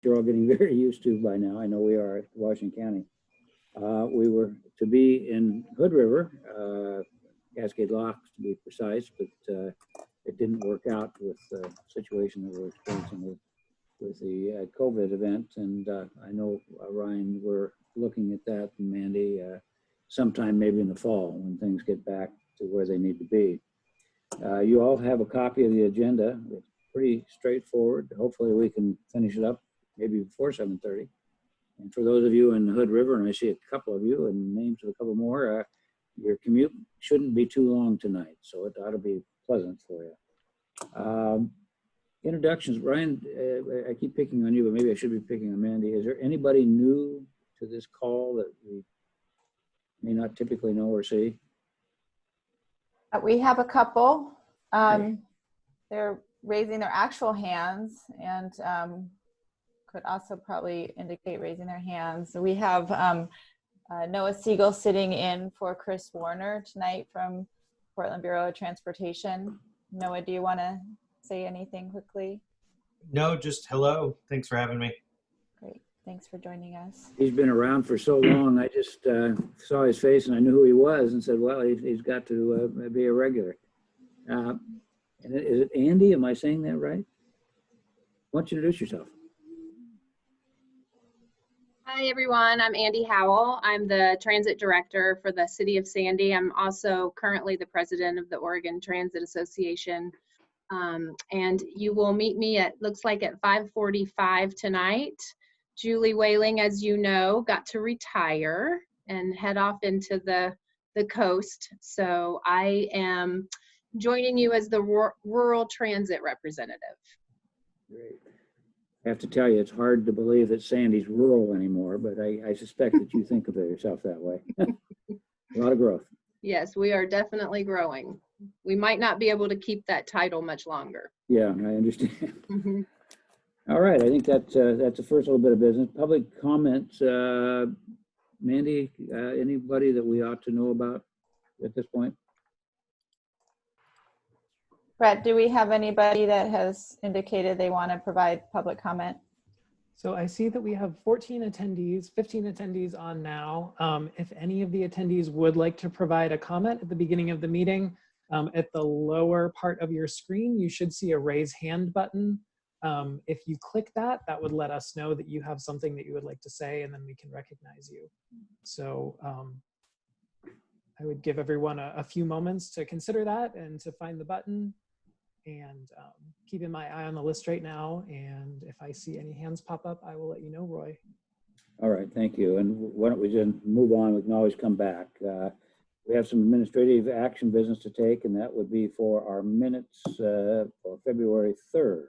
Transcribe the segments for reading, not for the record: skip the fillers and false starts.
you're all getting very used to by now. I know we are at Washington County. We were to be in Hood River, Cascade Locks to be precise, but it didn't work out with the situation that we're experiencing with the COVID event. And I know, Ryan, we're looking at that, and Mandy, sometime maybe in the fall when things get back to where they need to be. You all have a copy of the agenda. It's pretty straightforward. Hopefully we can finish it up maybe before 7:30. And for those of you in the Hood River, and I see a couple of you and names of a couple more, your commute shouldn't be too long tonight, so it ought to be pleasant for you. Introductions, Ryan, I keep picking on you, but maybe I should be picking on Mandy. Is there anybody new to this call that we may not typically know or see? We have a couple. They're raising their actual hands and could also probably indicate raising their hands. We have Noah Siegel sitting in for Chris Warner tonight from Portland Bureau of Transportation. Noah, do you want to say anything quickly? No, just hello. Thanks for having me. Great. Thanks for joining us. He's been around for so long. I just saw his face and I knew who he was and said, well, he's got to be a regular. And is it Andy? Am I saying that right? Why don't you introduce yourself? Hi, everyone. I'm Andy Howell. I'm the transit director for the city of Sandy. I'm also currently the president of the Oregon Transit Association. And you will meet me at, looks like at 5:45 tonight. Julie Whaling, as you know, got to retire and head off into the coast. So I am joining you as the rural transit representative. Great. I have to tell you, it's hard to believe that Sandy's rural anymore, but I suspect that you think of yourself that way. A lot of growth. Yes, we are definitely growing. We might not be able to keep that title much longer. Yeah, I understand. Mm-hmm. All right, I think that's the first little bit of business. Public comments. Mandy, anybody that we ought to know about at this point? Brett, do we have anybody that has indicated they want to provide public comment? So I see that we have 14 attendees, 15 attendees on now. If any of the attendees would like to provide a comment at the beginning of the meeting, at the lower part of your screen, you should see a raise hand button. If you click that, that would let us know that you have something that you would like to say, and then we can recognize you. So I would give everyone a few moments to consider that and to find the button. And keeping my eye on the list right now, and if I see any hands pop up, I will let you know, Roy. All right, thank you. And why don't we just move on? We can always come back. We have some administrative action business to take, and that would be for our minutes for February 3rd.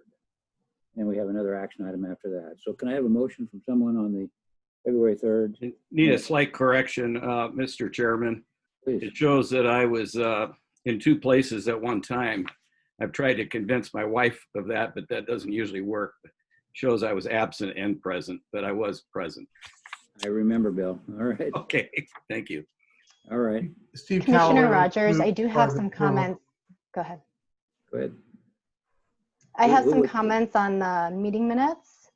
And we have another action item after that. So can I have a motion from someone on the February 3rd? Need a slight correction, Mr. Chairman. Please. It shows that I was in two places at one time. I've tried to convince my wife of that, but that doesn't usually work. It shows I was absent and present, but I was present. I remember, Bill. All right. Okay, thank you. All right. Steve Commissioner Rogers, I do have some comments. Go ahead. Go ahead. I have some comments on the meeting minutes.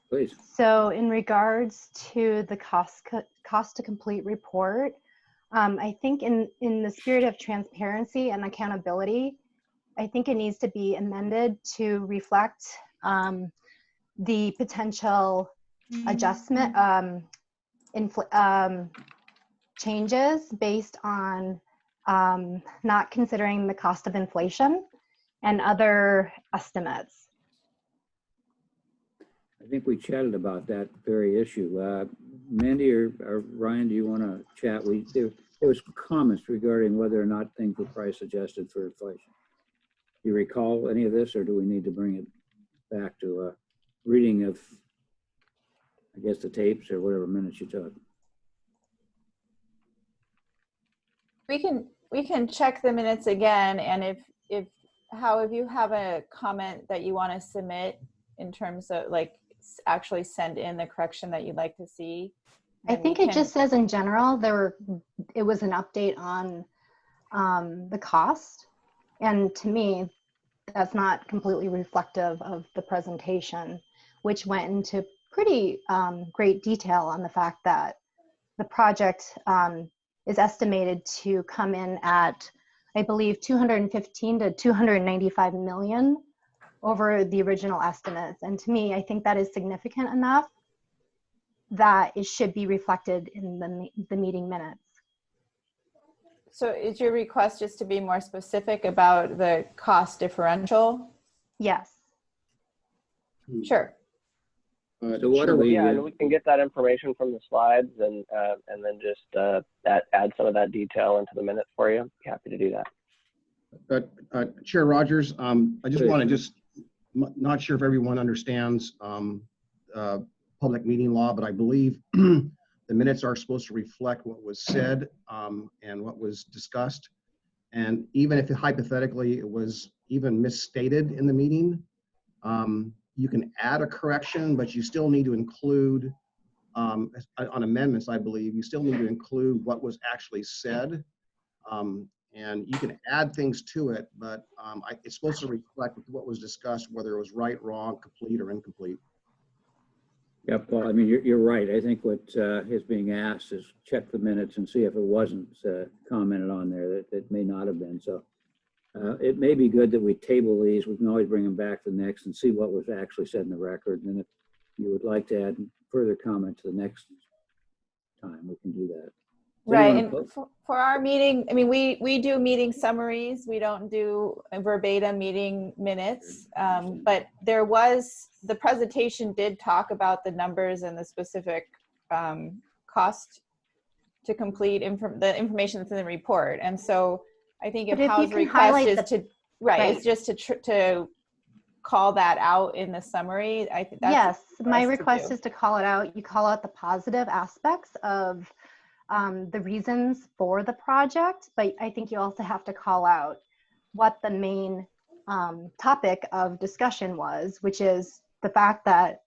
Please. So in regards to the cost to complete report, I think in the spirit of transparency and accountability, I think it needs to be amended to reflect the potential adjustment changes based on not considering the cost of inflation and other estimates. I think we chatted about that very issue. Mandy or Ryan, do you want to chat? There was comments regarding whether or not things were price adjusted for inflation. Do you recall any of this, or do we need to bring it back to a reading of, I guess, the tapes or whatever minutes you took? We can check the minutes again, and if you have a comment that you want to submit in terms of like actually send in the correction that you'd like to see. I think it just says in general it was an update on the cost. And to me, that's not completely reflective of the presentation. which went into pretty great detail on the fact that the project is estimated to come in at, I believe, 215 to 295 million over the original estimates. And to me, I think that is significant enough that it should be reflected in the meeting minutes. So is your request just to be more specific about the cost differential? Yes. Sure. So what are we? Yeah, and we can get that information from the slides and then just add some of that detail into the minutes for you. Happy to do that. Chair Rogers, I just want to not sure if everyone understands public meeting law, but I believe the minutes are supposed to reflect what was said and what was discussed. And even if hypothetically it was even misstated in the meeting, you can add a correction, but you still need to include, on amendments, I believe, you still need to include what was actually said. And you can add things to it, but it's supposed to reflect what was discussed, whether it was right, wrong, complete, or incomplete. Yeah, Paul, I mean, you're right. I think what is being asked is check the minutes and see if it wasn't commented on there that it may not have been. So it may be good that we table these. We can always bring them back to the next and see what was actually said in the record. And if you would like to add further comment to the next time, we can do that. Right, and for our meeting, I mean, we do meeting summaries. We don't do verbatim meeting minutes, but there was, the presentation did talk about the numbers and the specific cost to complete the information that's in the report. And so I think if Hal's request is to, right, it's just to call that out in the summary. I think that's yes, my request is to call it out. You call out the positive aspects of the reasons for the project, but I think you also have to call out what the main topic of discussion was, which is the fact that,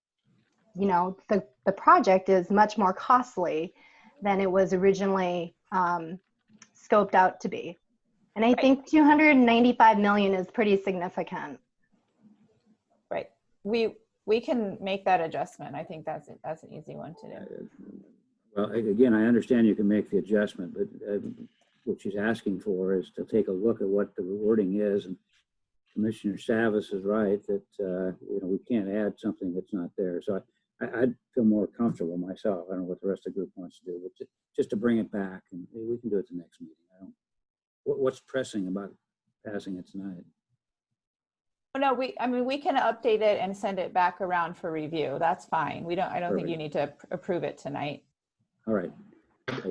you know, the project is much more costly than it was originally scoped out to be. And I think 295 million is pretty significant. Right. We can make that adjustment. I think that's an easy one to do. Well, again, I understand you can make the adjustment, but what she's asking for is to take a look at what the wording is. And Commissioner Savas is right that you know, we can't add something that's not there. So I'd feel more comfortable myself. I don't know what the rest of the group wants to do, but just to bring it back, and we can do it the next meeting. What's pressing about passing it tonight? No, I mean, we can update it and send it back around for review. That's fine. I don't think you need to approve it tonight. All right.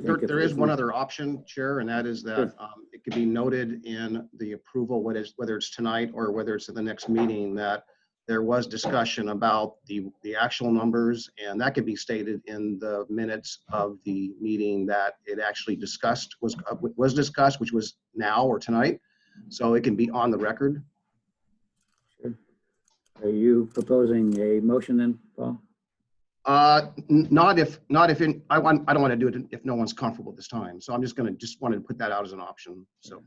There is one other option, Chair, and that is that it could be noted in the approval, whether it's tonight or whether it's at the next meeting, that there was discussion about the actual numbers, and that could be stated in the minutes of the meeting that it actually was discussed, which was now or tonight, so it can be on the record. Sure. Are you proposing a motion then, Paul? I don't want to do it if no one's comfortable this time. So I'm just wanted to put that out as an option. So.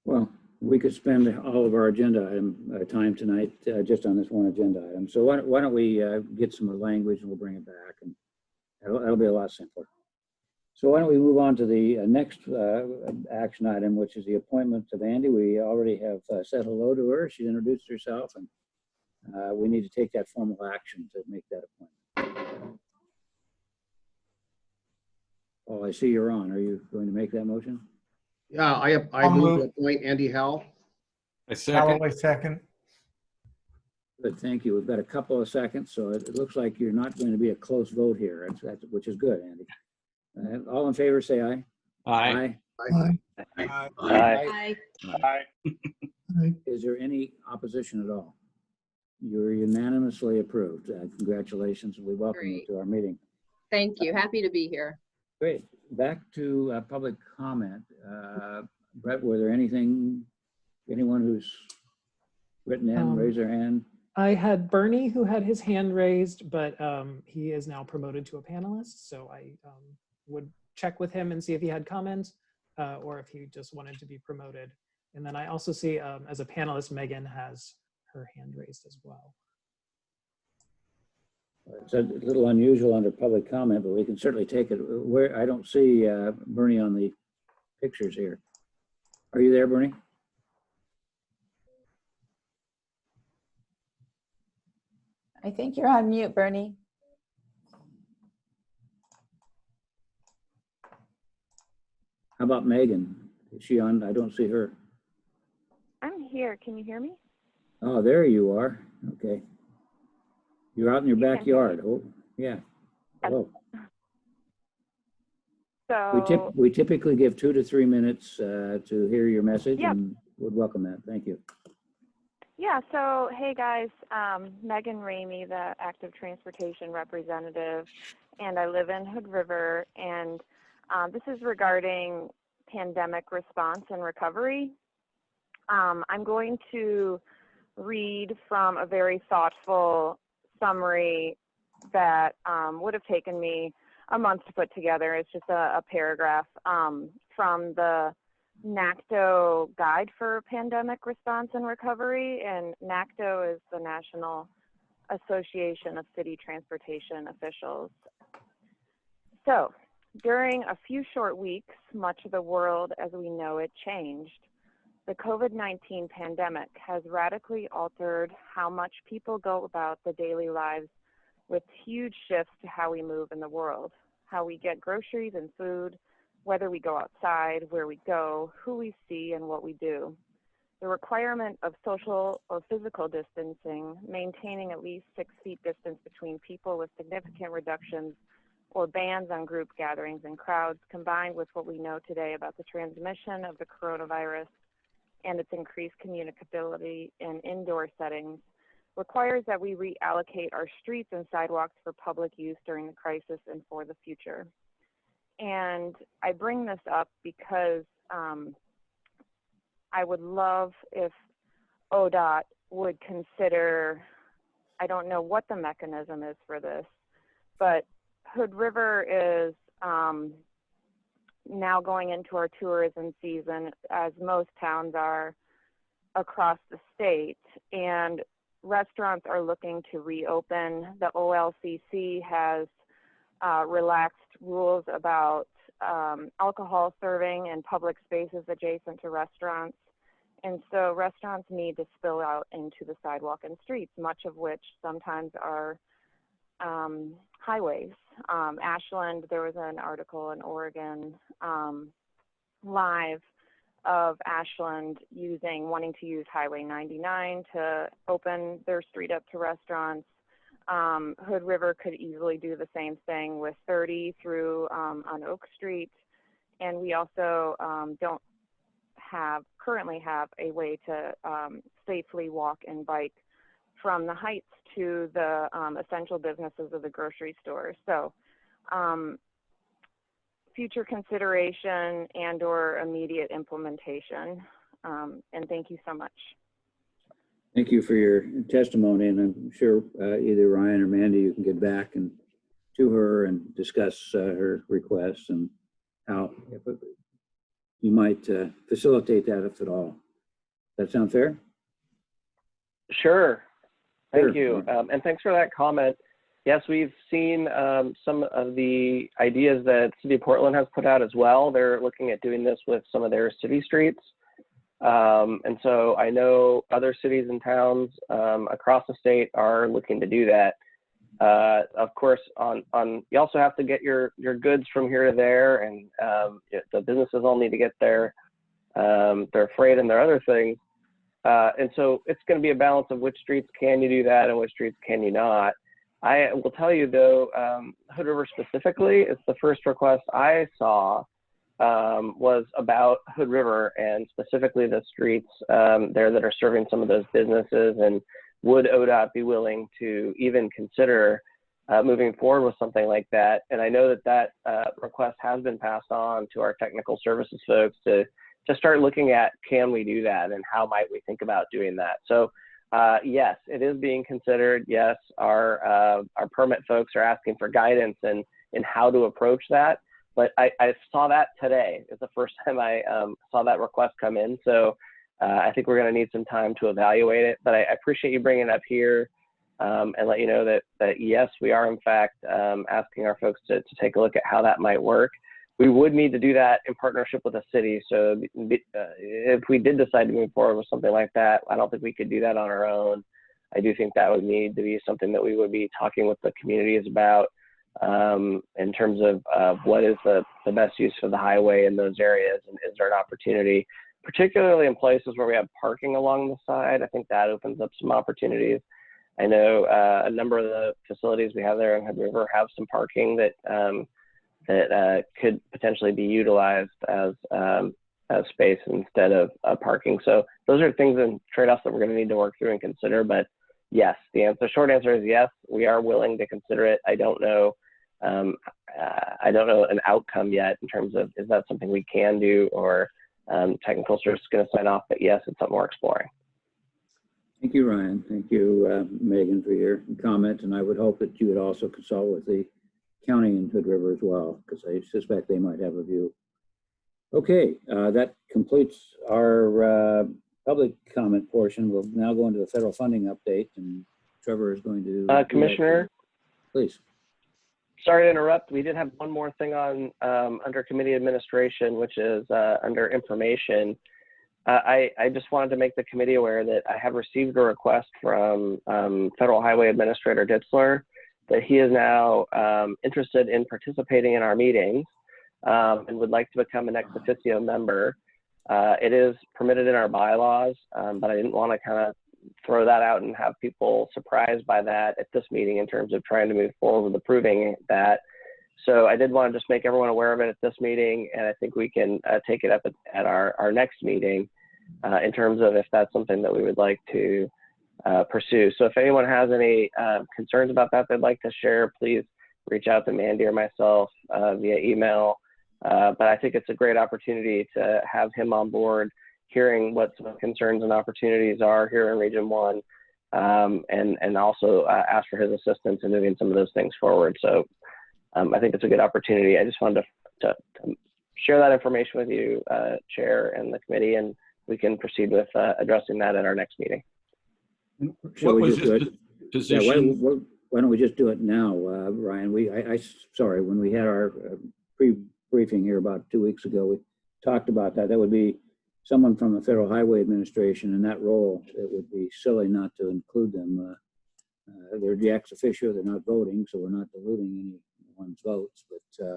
Well, we could spend all of our agenda item time tonight just on this one agenda item. So why don't we get some language and we'll bring it back, and that'll be a lot simpler. So why don't we move on to the next action item, which is the appointment of Andy. We already have said hello to her. She introduced herself, and we need to take that formal action to make that appointment. Oh, I see you're on. Are you going to make that motion? Yeah, I move to appoint Andy Howell. I second. Second. Good, thank you. We've got a couple of seconds, so it looks like you're not going to be a close vote here, which is good, Andy. All in favor, say aye. Aye. Aye. Aye. Aye. Aye. Is there any opposition at all? You're unanimously approved. Congratulations. We welcome you to our meeting. Thank you. Happy to be here. Great. Back to public comment. Brett, were there anyone who's written in, raise their hand? I had Bernie who had his hand raised, but he is now promoted to a panelist. So I would check with him and see if he had comments or if he just wanted to be promoted. And then I also see as a panelist, Megan has her hand raised as well. It's a little unusual under public comment, but we can certainly take it. Where I don't see Bernie on the pictures here. Are you there, Bernie? I think you're on mute, Bernie. How about Megan? Is she on? I don't see her. I'm here. Can you hear me? Oh, there you are. Okay. You're out in your You can hear backyard. Oh, yeah. Hello. So We typically give 2 to 3 minutes to hear your message, Yep. and would welcome that. Thank you. yeah, so hey guys, Megan Ramey, the active transportation representative, and I live in Hood River, and this is regarding pandemic response and recovery. I'm going to read from a very thoughtful summary that would have taken me a month to put together. It's just a paragraph from the NACTO Guide for Pandemic Response and Recovery, and NACTO is the National Association of City Transportation Officials. So, during a few short weeks, much of the world as we know it changed. The COVID-19 pandemic has radically altered how much people go about the daily lives, with huge shifts to how we move in the world, how we get groceries and food, whether we go outside, where we go, who we see, and what we do. The requirement of social or physical distancing, maintaining at least 6 feet distance between people with significant reductions or bans on group gatherings and crowds, combined with what we know today about the transmission of the coronavirus and its increased communicability in indoor settings, requires that we reallocate our streets and sidewalks for public use during the crisis and for the future. And I bring this up because I would love if ODOT would consider, I don't know what the mechanism is for this, but Hood River is now going into our tourism season, as most towns are across the state, and restaurants are looking to reopen. The OLCC has relaxed rules about alcohol serving in public spaces adjacent to restaurants. And so restaurants need to spill out into the sidewalk and streets, much of which sometimes are highways. Ashland, there was an article in Oregon Live of Ashland wanting to use Highway 99 to open their street up to restaurants. Hood River could easily do the same thing with 30 through on Oak Street. And we also don't currently have a way to safely walk and bike from the Heights to the essential businesses of the grocery stores. So future consideration and or immediate implementation. And thank you so much. Thank you for your testimony, and I'm sure either Ryan or Mandy, you can get back to her and discuss her requests and how you might facilitate that, if at all. Does that sound fair? Sure. Thank Sure. you. And thanks for that comment. Yes, we've seen some of the ideas that City of Portland has put out as well. They're looking at doing this with some of their city streets. And so I know other cities and towns across the state are looking to do that. Of course, you also have to get your goods from here to there, and the businesses all need to get their freight and their other things. And so it's going to be a balance of which streets can you do that and which streets can you not. I will tell you though, Hood River specifically, it's the first request I saw was about Hood River and specifically the streets there that are serving some of those businesses, and would ODOT be willing to even consider moving forward with something like that? And I know that request has been passed on to our technical services folks to start looking at, can we do that and how might we think about doing that? So yes, it is being considered. Yes, our permit folks are asking for guidance in how to approach that. But I saw that today. It's the first time I saw that request come in. So I think we're going to need some time to evaluate it, but I appreciate you bringing it up here and let you know that yes, we are in fact asking our folks to take a look at how that might work. We would need to do that in partnership with the city. So if we did decide to move forward with something like that, I don't think we could do that on our own. I do think that would need to be something that we would be talking with the communities about in terms of what is the best use for the highway in those areas, and is there an opportunity, particularly in places where we have parking along the side. I think that opens up some opportunities. I know a number of the facilities we have there in Hood River have some parking that could potentially be utilized as space instead of parking. So those are things and trade-offs that we're going to need to work through and consider. But yes, the short answer is yes, we are willing to consider it. I don't know an outcome yet in terms of, is that something we can do, or technical service is going to sign off, but yes, it's something we're exploring. Thank you, Ryan. Thank you, Megan, for your comment. And I would hope that you would also consult with the county in Hood River as well, because I suspect they might have a view. Okay, that completes our public comment portion. We'll now go into the federal funding update, and Trevor is going to Commissioner, please. Sorry to interrupt. We did have one more thing on under committee administration, which is under information. I just wanted to make the committee aware that I have received a request from Federal Highway Administrator Ditzler that he is now interested in participating in our meetings and would like to become an ex officio member. It is permitted in our bylaws, but I didn't want to kind of throw that out and have people surprised by that at this meeting in terms of trying to move forward with approving that. So I did want to just make everyone aware of it at this meeting, and I think we can take it up at our next meeting in terms of if that's something that we would like to pursue. So if anyone has any concerns about that they'd like to share, please reach out to Mandy or myself via email. But I think it's a great opportunity to have him on board, hearing what some concerns and opportunities are here in Region 1, and also ask for his assistance in moving some of those things forward. So I think it's a good opportunity. I just wanted to share that information with you, Chair, and the committee, and we can proceed with addressing that at our next meeting. Shall What we was just do his it? position? Yeah, why don't we just do it now, Ryan? Sorry, when we had our pre-briefing here about 2 weeks ago, we talked about that. That would be someone from the Federal Highway Administration in that role. It would be silly not to include them. They're the ex officio, they're not voting, so we're not diluting anyone's votes, but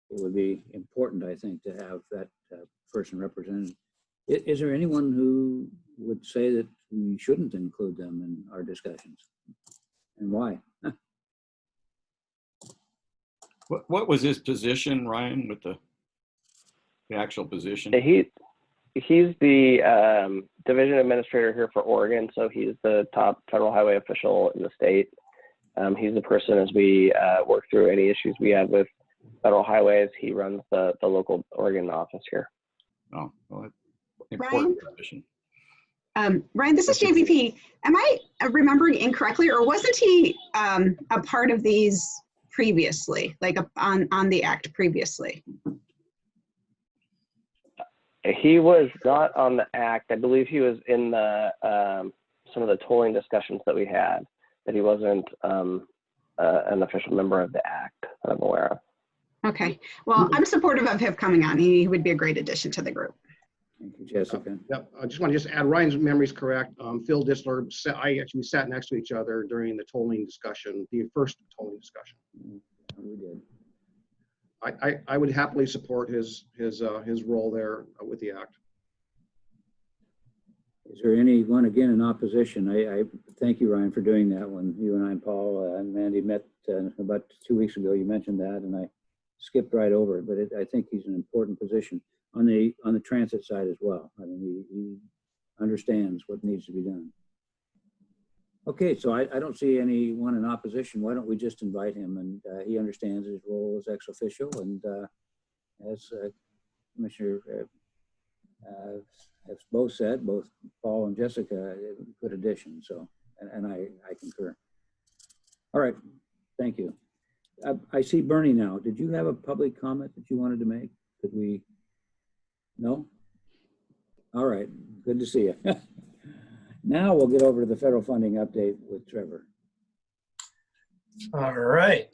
it would be important, I think, to have that person represented. Is there anyone who would say that we shouldn't include them in our discussions, and why? What was his position, Ryan, with the actual position? He's the division administrator here for Oregon, so he's the top federal highway official in the state. He's the person, as we work through any issues we have with federal highways, he runs the local Oregon office here. Oh, well, important position. Ryan, this is JVP. Am I remembering incorrectly, or wasn't he a part of these previously, like on the act previously? He was not on the act. I believe he was in the some of the tolling discussions that we had, but he wasn't an official member of the act that I'm aware of. Okay. Well, I'm supportive of him coming on. He would be a great addition to the group. Thank you, Jessica. Yep. I just want to add, Ryan's memory is correct. Phil Ditzler, I actually sat next to each other during the tolling discussion, the first tolling discussion. We did. I would happily support his role there with the act. Is there anyone again in opposition? I thank you, Ryan, for doing that. When you and I and Paul and Mandy met about 2 weeks ago, you mentioned that, and I skipped right over it. But I think he's an important position on the transit side as well. I mean, he understands what needs to be done. Okay, so I don't see anyone in opposition. Why don't we just invite him? And he understands his role as ex officio, and as Commissioner have both said, both Paul and Jessica, good addition. So, and I concur. All right, thank you. I see Bernie now. Did you have a public comment that you wanted to make? Could we? No? All right, good to see you. Now we'll get over to the federal funding update with Trevor. All right.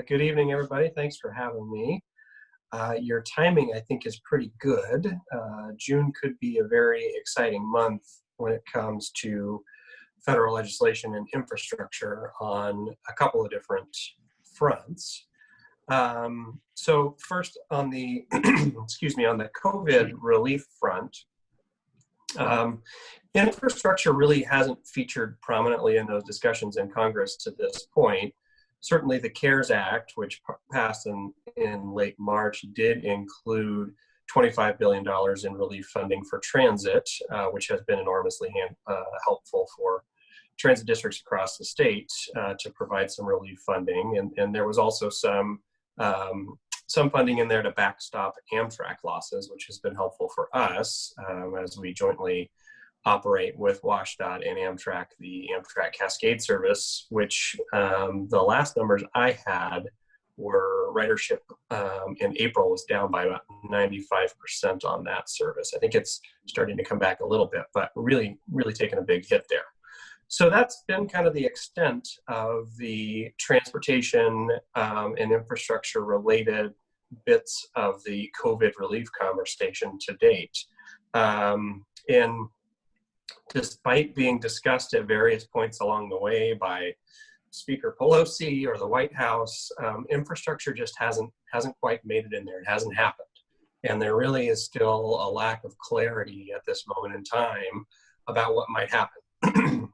Good evening, everybody. Thanks for having me. Your timing, I think, is pretty good. June could be a very exciting month when it comes to federal legislation and infrastructure on a couple of different fronts. So first on the, excuse me, on the COVID relief front, infrastructure really hasn't featured prominently in those discussions in Congress to this point. Certainly the CARES Act, which passed in late March, did include $25 billion in relief funding for transit, which has been enormously helpful for transit districts across the state to provide some relief funding. And there was also some funding in there to backstop Amtrak losses, which has been helpful for us as we jointly operate with WashDOT and Amtrak, the Amtrak Cascade service, which the last numbers I had were ridership in April was down by about 95% on that service. I think it's starting to come back a little bit, but really taking a big hit there. So that's been kind of the extent of the transportation and infrastructure related bits of the COVID relief conversation to date. And despite being discussed at various points along the way by Speaker Pelosi or the White House, infrastructure just hasn't quite made it in there. It hasn't happened. And there really is still a lack of clarity at this moment in time about what might happen.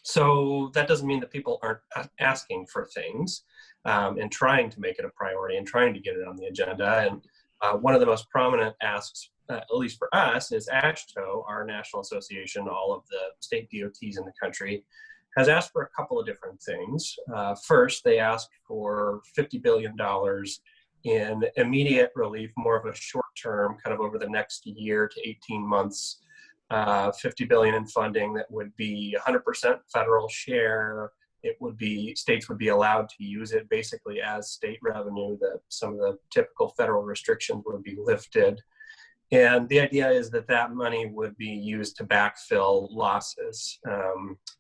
So that doesn't mean that people aren't asking for things and trying to make it a priority and trying to get it on the agenda. And one of the most prominent asks, at least for us, is AASHTO, our national association, all of the state DOTs in the country, has asked for a couple of different things. First, they asked for $50 billion in immediate relief, more of a short term, kind of over the next year to 18 months, $50 billion in funding that would be 100% federal share. It would be, states would be allowed to use it basically as state revenue, that some of the typical federal restrictions would be lifted. And the idea is that that money would be used to backfill losses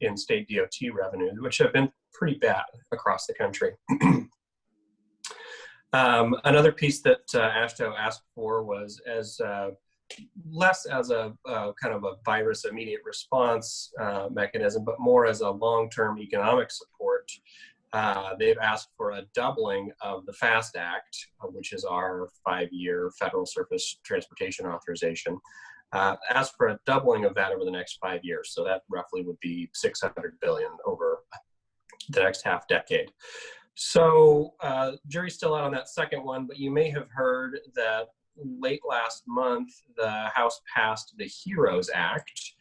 in state DOT revenue, which have been pretty bad across the country. Another piece that AASHTO asked for was less as a kind of a virus immediate response mechanism, but more as a long-term economic support. They've asked for a doubling of the FAST Act, which is our 5-year federal surface transportation authorization. Asked for a doubling of that over the next 5 years. So that roughly would be $600 billion over the next half decade. So jury's still out on that second one, but you may have heard that late last month, the House passed the HEROES Act,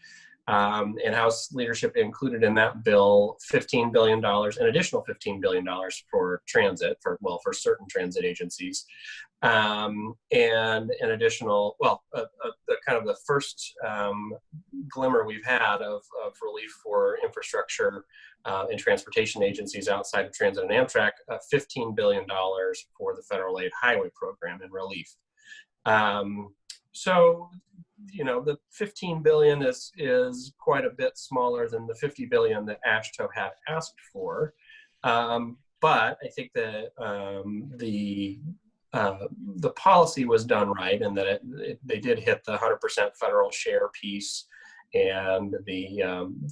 and House leadership included in that bill $15 billion, an additional $15 billion for transit, for certain transit agencies, and an additional, kind of the first glimmer we've had of relief for infrastructure and transportation agencies outside of transit and Amtrak, $15 billion for the federal aid highway program in relief. So, you know, the 15 billion is quite a bit smaller than the 50 billion that AASHTO had asked for. But I think that the policy was done right, and that they did hit the 100% federal share piece, and the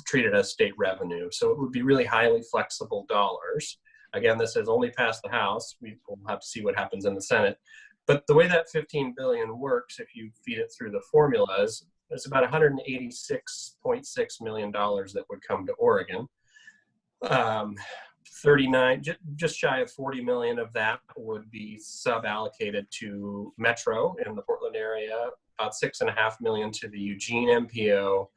treated as state revenue. So it would be really highly flexible dollars. Again, this has only passed the House. We will have to see what happens in the Senate. But the way that 15 billion works, if you feed it through the formulas, it's about $186.6 million that would come to Oregon. 39, just shy of 40 million of that would be sub-allocated to Metro in the Portland area, about 6.5 million to the Eugene MPO,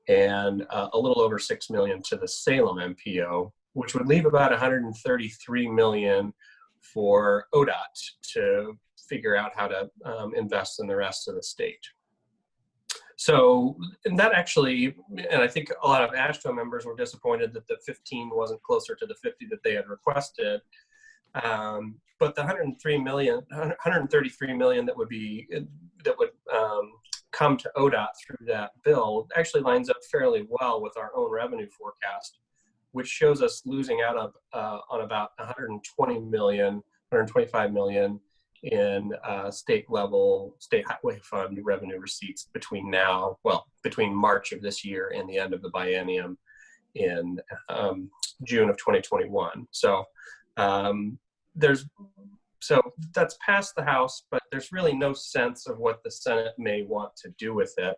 and a little over 6 million to the Salem MPO, which would leave about 133 million for ODOT to figure out how to invest in the rest of the state. So, and that actually, and I think a lot of AASHTO members were disappointed that the 15 wasn't closer to the 50 that they had requested. But the 133 million that would come to ODOT through that bill actually lines up fairly well with our own revenue forecast, which shows us losing out on about 120 million, 125 million in state highway fund revenue receipts between March of this year and the end of the biennium in June of 2021. So so that's passed the House, but there's really no sense of what the Senate may want to do with it.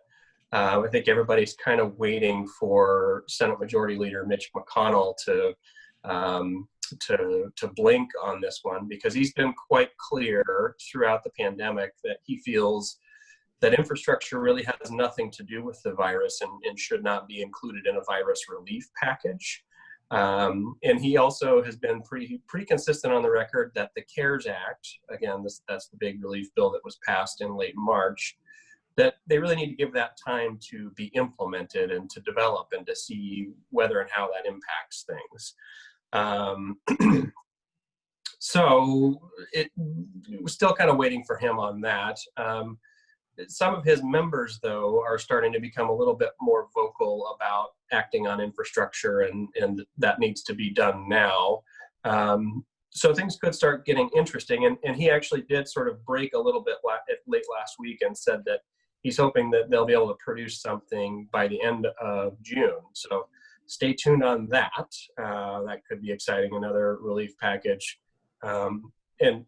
I think everybody's kind of waiting for Senate Majority Leader Mitch McConnell to blink on this one, because he's been quite clear throughout the pandemic that he feels that infrastructure really has nothing to do with the virus and should not be included in a virus relief package. And he also has been pretty consistent on the record that the CARES Act, again, that's the big relief bill that was passed in late March, that they really need to give that time to be implemented and to develop and to see whether and how that impacts things. So it was still kind of waiting for him on that. Some of his members, though, are starting to become a little bit more vocal about acting on infrastructure, and that needs to be done now. So things could start getting interesting. And he actually did sort of break a little bit late last week and said that he's hoping that they'll be able to produce something by the end of June. So stay tuned on that. That could be exciting, another relief package. And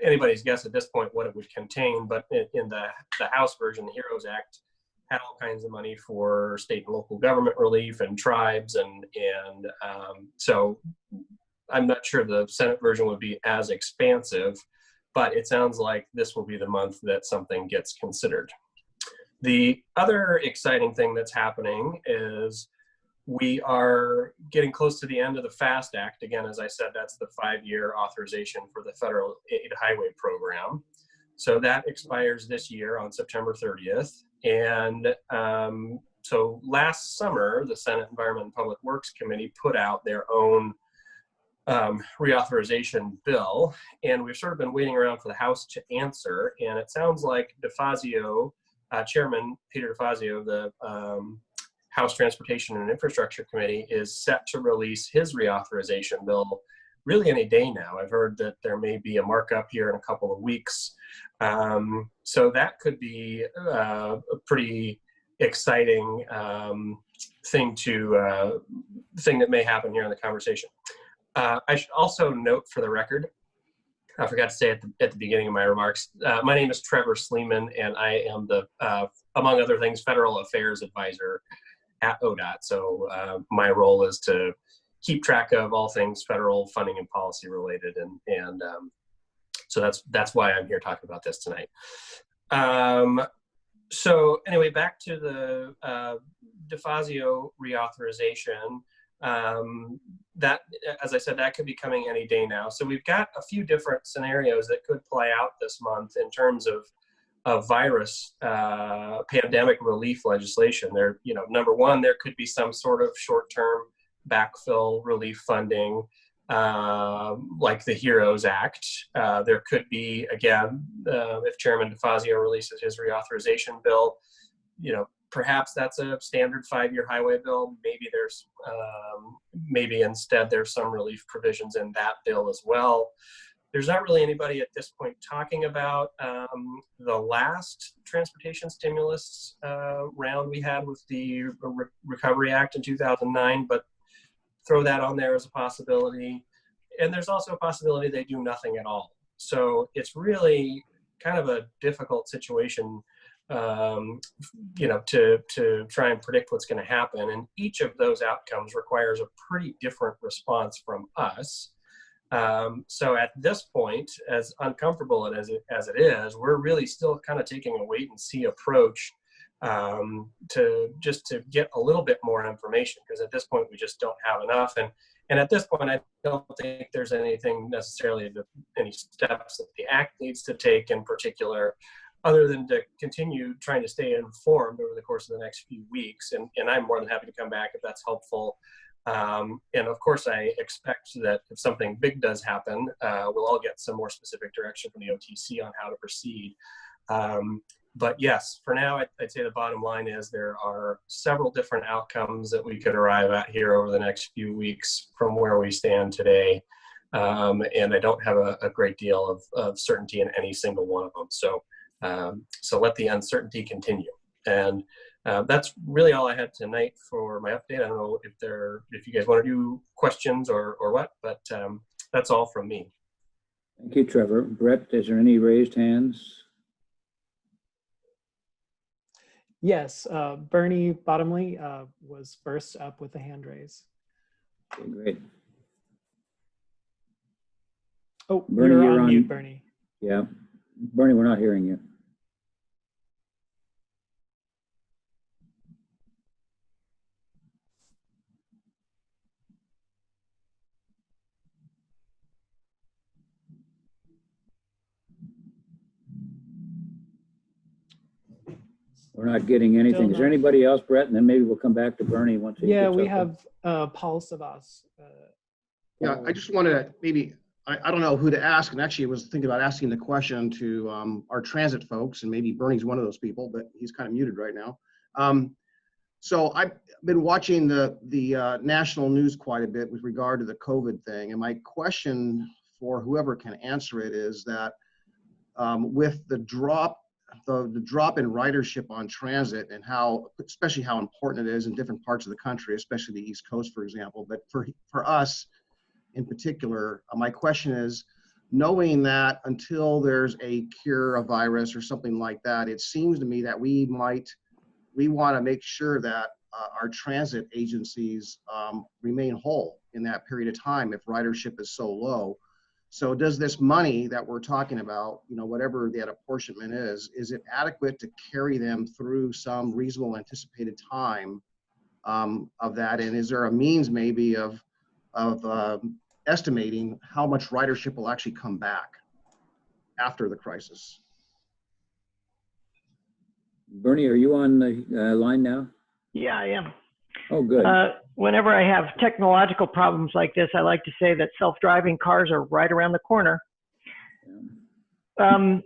anybody's guess at this point what it would contain, but in the House version, the HEROES Act had all kinds of money for state and local government relief and tribes, and so I'm not sure the Senate version would be as expansive, but it sounds like this will be the month that something gets considered. The other exciting thing that's happening is we are getting close to the end of the FAST Act. Again, as I said, that's the 5-year authorization for the Federal Aid Highway Program. So that expires this year on September 30th. And so last summer, the Senate Environment and Public Works Committee put out their own reauthorization bill. And we've sort of been waiting around for the House to answer. And it sounds like DeFazio, Chairman Peter DeFazio, the House Transportation and Infrastructure Committee, is set to release his reauthorization bill really any day now. I've heard that there may be a markup here in a couple of weeks. So that could be a pretty exciting thing that may happen here in the conversation. I should also note for the record, I forgot to say at the beginning of my remarks, my name is Trevor Sleeman, and I am the, among other things, Federal Affairs Advisor at ODOT. So my role is to keep track of all things federal funding and policy related, and so that's why I'm here talking about this tonight. So anyway, back to the DeFazio reauthorization. That, as I said, that could be coming any day now. So we've got a few different scenarios that could play out this month in terms of virus pandemic relief legislation. There, number one, there could be some sort of short-term backfill relief funding, like the HEROES Act. There could be, again, if Chairman DeFazio releases his reauthorization bill, perhaps that's a standard 5-year highway bill. Maybe there's, maybe instead there's some relief provisions in that bill as well. There's not really anybody at this point talking about the last transportation stimulus round we had with the Recovery Act in 2009, but throw that on there as a possibility. And there's also a possibility they do nothing at all. So it's really kind of a difficult situation, to try and predict what's going to happen. And each of those outcomes requires a pretty different response from us. So at this point, as uncomfortable as it is, we're really still kind of taking a wait and see approach to get a little bit more information, because at this point we just don't have enough. And at this point, I don't think there's anything necessarily, any steps that the Act needs to take in particular, other than to continue trying to stay informed over the course of the next few weeks. And I'm more than happy to come back if that's helpful. And of course, I expect that if something big does happen, we'll all get some more specific direction from the OTC on how to proceed. But yes, for now, I'd say the bottom line is there are several different outcomes that we could arrive at here over the next few weeks from where we stand today. And I don't have a great deal of certainty in any single one of them. So let the uncertainty continue. And that's really all I had tonight for my update. I don't know if you guys want to do questions or what, but that's all from me. Thank you, Trevor. Brett, is there any raised hands? Yes, Bernie Bottomley was first up with a hand raise. Okay, great. Oh, Bernie, you're on mute, Bernie. Yeah, Bernie, we're not hearing you. We're not getting anything. Is there anybody else, Brett? And then maybe we'll come back to Bernie once he gets we up. have Paul Savas. Yeah, I just wanted to maybe, I don't know who to ask, and actually I was thinking about asking the question to our transit folks, and maybe Bernie's one of those people, but he's kind of muted right now. So I've been watching the national news quite a bit with regard to the COVID thing, and my question for whoever can answer it is that with the drop in ridership on transit and especially how important it is in different parts of the country, especially the East Coast, for example, but for us in particular, my question is, knowing that until there's a cure, a virus or something like that, it seems to me that we want to make sure that our transit agencies remain whole in that period of time if ridership is so low. So does this money that we're talking about, whatever that apportionment is it adequate to carry them through some reasonable anticipated time of that? And is there a means maybe of estimating how much ridership will actually come back after the crisis? Bernie, are you on the line now? Yeah, I am. Oh, good. Whenever I have technological problems like this, I like to say that self-driving cars are right around the corner. Thanks,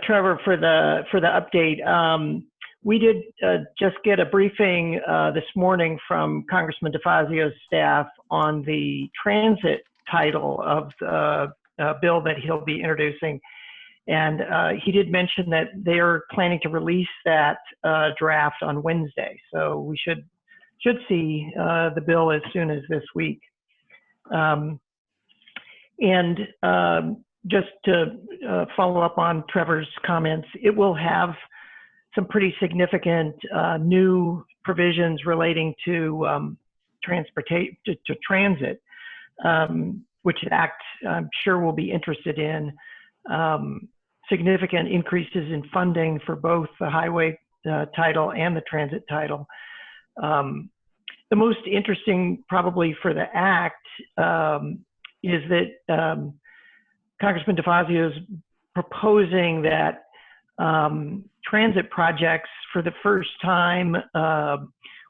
Trevor, for the update. We did just get a briefing this morning from Congressman DeFazio's staff on the transit title of the bill that he'll be introducing. And he did mention that they're planning to release that draft on Wednesday. So we should see the bill as soon as this week. Just to follow up on Trevor's comments, it will have some pretty significant new provisions relating to transit, which the Act I'm sure will be interested in. Significant increases in funding for both the highway title and the transit title. The most interesting probably for the Act is that Congressman DeFazio is proposing that transit projects for the first time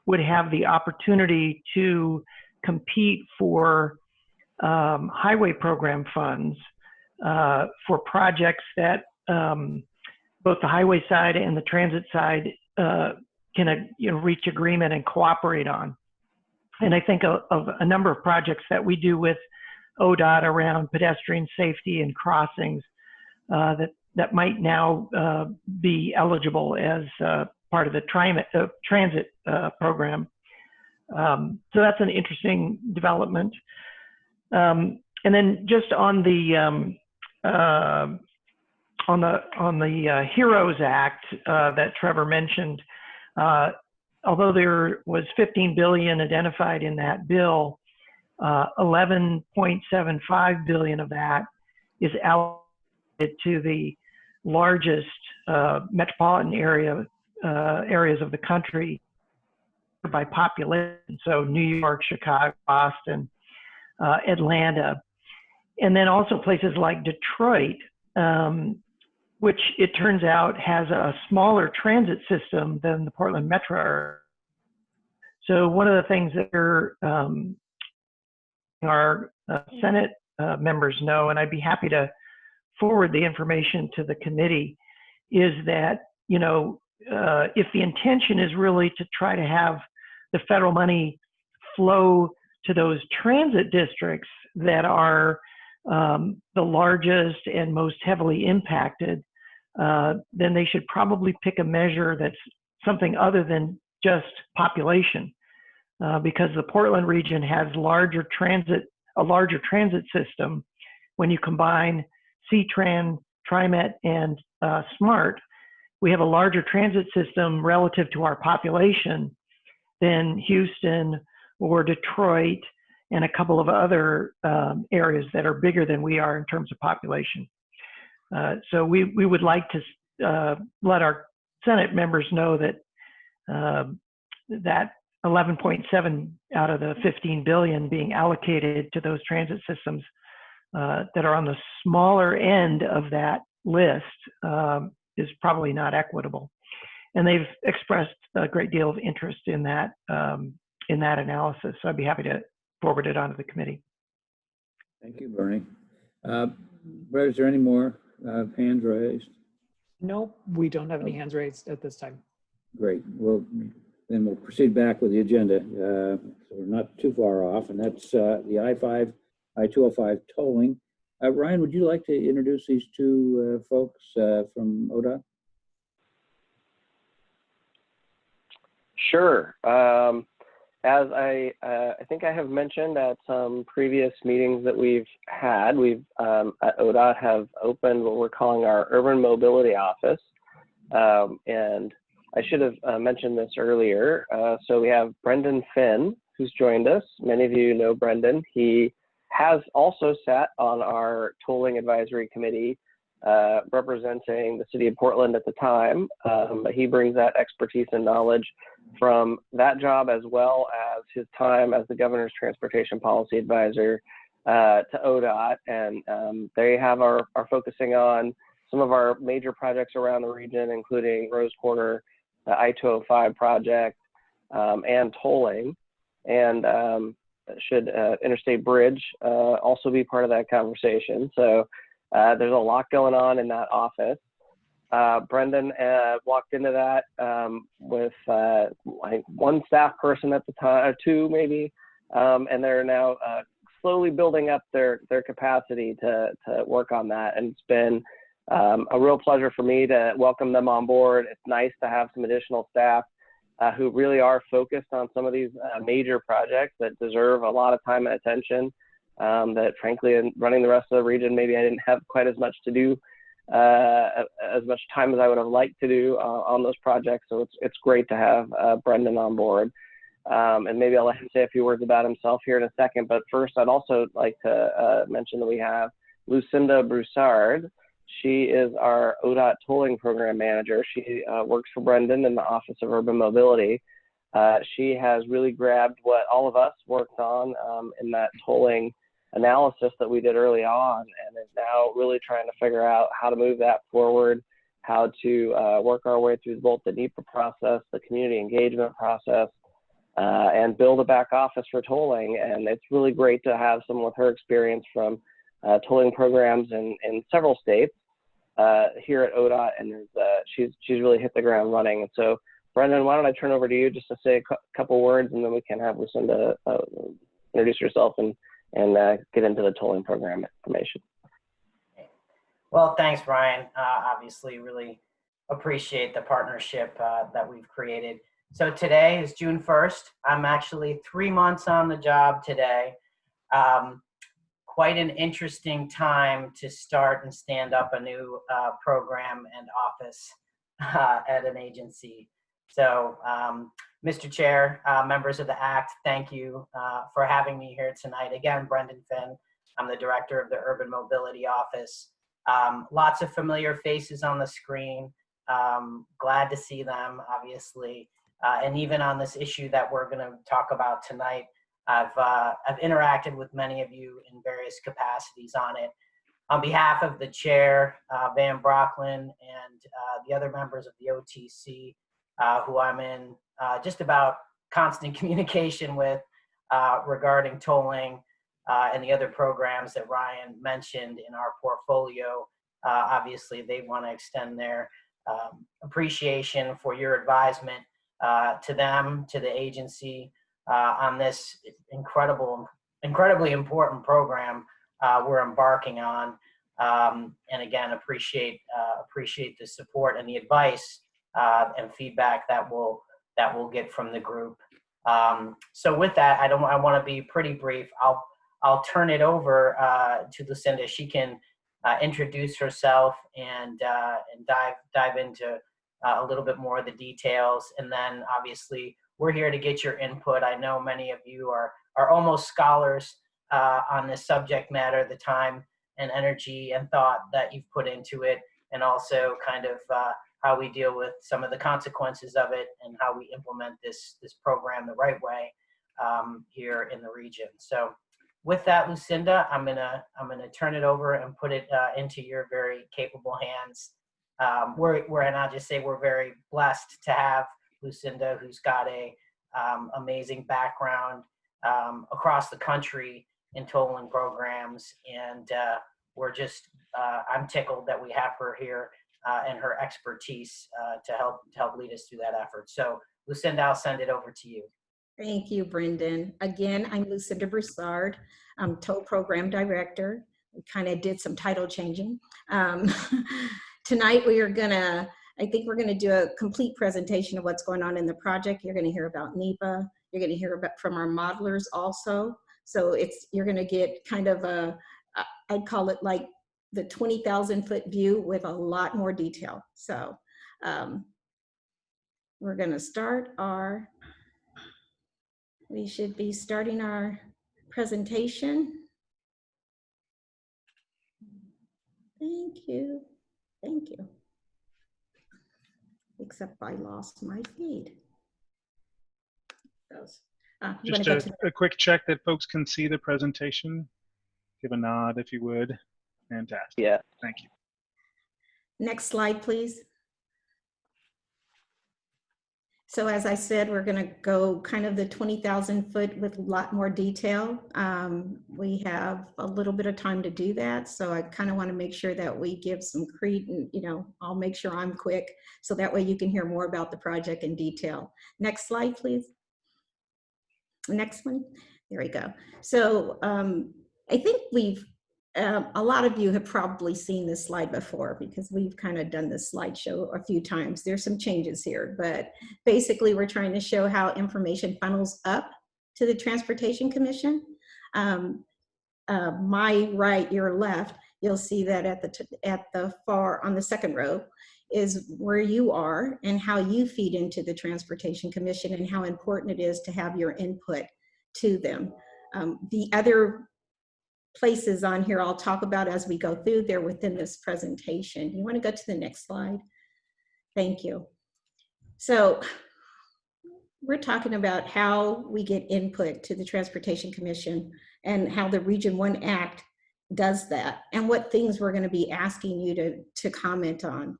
would have the opportunity to compete for highway program funds for projects that both the highway side and the transit side can reach agreement and cooperate on. And I think of a number of projects that we do with ODOT around pedestrian safety and crossings that might now be eligible as part of the transit program. So that's an interesting development. And then just on the HEROES Act that Trevor mentioned, although there was $15 billion identified in that bill, 11.75 billion of that is allocated to the largest metropolitan areas of the country by population. So New York, Chicago, Boston, Atlanta, and then also places like Detroit, which it turns out has a smaller transit system than the Portland Metro. So one of the things that our Senate members know, and I'd be happy to forward the information to the committee, is that, if the intention is really to try to have the federal money flow to those transit districts that are the largest and most heavily impacted, then they should probably pick a measure that's something other than just population, because the Portland region has a larger transit system. When you combine C-Tran, TriMet, and SMART, we have a larger transit system relative to our population than Houston or Detroit and a couple of other areas that are bigger than we are in terms of population. So we would like to let our Senate members know that that 11.7 out of the 15 billion being allocated to those transit systems that are on the smaller end of that list is probably not equitable. And they've expressed a great deal of interest in that analysis. So I'd be happy to forward it on to the committee. Thank you, Bernie. Brett, is there any more hands raised? No, we don't have any hands raised at this time. Great. Well, then we'll proceed back with the agenda. So we're not too far off, and that's the I-205 tolling. Ryan, would you like to introduce these two folks from ODOT? Sure. As I think I have mentioned at some previous meetings that we've had, we've at ODOT have opened what we're calling our Urban Mobility Office. And I should have mentioned this earlier. So we have Brendan Finn, who's joined us. Many of you know Brendan. He has also sat on our tolling advisory committee representing the city of Portland at the time. He brings that expertise and knowledge from that job, as well as his time as the governor's transportation policy advisor to ODOT. And they are focusing on some of our major projects around the region, including Rose Corner, the I-205 project, and tolling. And should Interstate Bridge also be part of that conversation. So there's a lot going on in that office. Brendan walked into that with like one staff person at the time, or two maybe, and they're now slowly building up their capacity to work on that. And it's been a real pleasure for me to welcome them on board. It's nice to have some additional staff who really are focused on some of these major projects that deserve a lot of time and attention. That frankly, in running the rest of the region, maybe I didn't have quite as much to do, as much time as I would have liked to do on those projects. So it's great to have Brendan on board. And maybe I'll let him say a few words about himself here in a second. But first, I'd also like to mention that we have Lucinda Broussard. She is our ODOT tolling program manager. She works for Brendan in the Office of Urban Mobility. She has really grabbed what all of us worked on in that tolling analysis that we did early on, and is now really trying to figure out how to move that forward, how to work our way through both the NEPA process, the community engagement process, and build a back office for tolling. And it's really great to have someone with her experience from tolling programs in several states here at ODOT, and she's really hit the ground running. And so, Brendan, why don't I turn over to you just to say a couple words, and then we can have Lucinda introduce herself and get into the tolling program information. Well, thanks, Brian. Obviously, really appreciate the partnership that we've created. So today is June 1st. I'm actually 3 months on the job today. Quite an interesting time to start and stand up a new program and office at an agency. So, Mr. Chair, members of the ACT, thank you for having me here tonight. Again, Brendan Finn. I'm the director of the Urban Mobility Office. Lots of familiar faces on the screen. Glad to see them, obviously. And even on this issue that we're going to talk about tonight, I've interacted with many of you in various capacities on it. On behalf of the chair, Van Brocklin, and the other members of the OTC, who I'm in just about constant communication with regarding tolling and the other programs that Ryan mentioned in our portfolio. Obviously, they want to extend their appreciation for your advisement to them, to the agency on this incredibly important program we're embarking on. And again, appreciate the support and the advice and feedback that we'll get from the group. So with that, I want to be pretty brief. I'll turn it over to Lucinda. She can introduce herself and dive into a little bit more of the details. And then obviously we're here to get your input. I know many of you are almost scholars on this subject matter, the time and energy and thought that you've put into it, and also kind of how we deal with some of the consequences of it and how we implement this program the right way here in the region. So with that, Lucinda, I'm gonna turn it over and put it into your very capable hands. And I'll just say we're very blessed to have Lucinda, who's got a amazing background across the country in tolling programs, and I'm tickled that we have her here and her expertise to help lead us through that effort. So Lucinda, I'll send it over to you. Thank you, Brendan. Again, I'm Lucinda Broussard. I'm Toll Program Director. We kind of did some title changing. Tonight I think we're gonna do a complete presentation of what's going on in the project. You're gonna hear about NEPA. You're gonna hear about from our modelers also. So you're gonna get kind of I'd call it like the 20,000 foot view with a lot more detail. So we're gonna we should be starting our presentation. Thank you. Thank you. Except I lost my feed. Just a quick check that folks can see the presentation. Give a nod if you would. Fantastic. Yeah. Thank you. Next slide, please. So as I said, we're going to go kind of the 20,000 foot with a lot more detail. We have a little bit of time to do that. So I kind of want to make sure that we give some credence, I'll make sure I'm quick so that way you can hear more about the project in detail. Next slide, please. Next one. There we go. So I think a lot of you have probably seen this slide before because we've kind of done this slideshow a few times. There's some changes here, but basically we're trying to show how information funnels up to the Transportation Commission. My right, your left, you'll see that at the far on the second row is where you are and how you feed into the Transportation Commission and how important it is to have your input to them. The other places on here I'll talk about as we go through, they're within this presentation. You want to go to the next slide? Thank you. So we're talking about how we get input to the Transportation Commission and how the Region 1 Act does that and what things we're going to be asking you to comment on.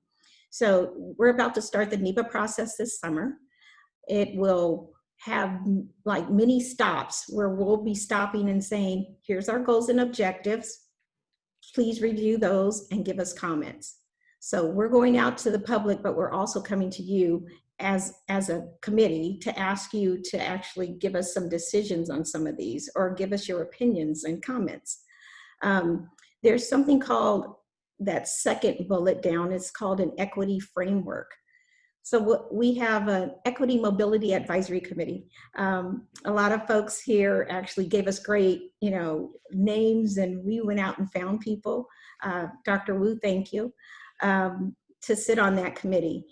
So we're about to start the NEPA process this summer. It will have like mini stops where we'll be stopping and saying, here's our goals and objectives. Please review those and give us comments. So we're going out to the public, but we're also coming to you as a committee to ask you to actually give us some decisions on some of these or give us your opinions and comments. There's something called, that second bullet down, it's called an equity framework. So we have an Equity Mobility Advisory Committee. A lot of folks here actually gave us great, names, and we went out and found people. Dr. Wu, thank you, to sit on that committee.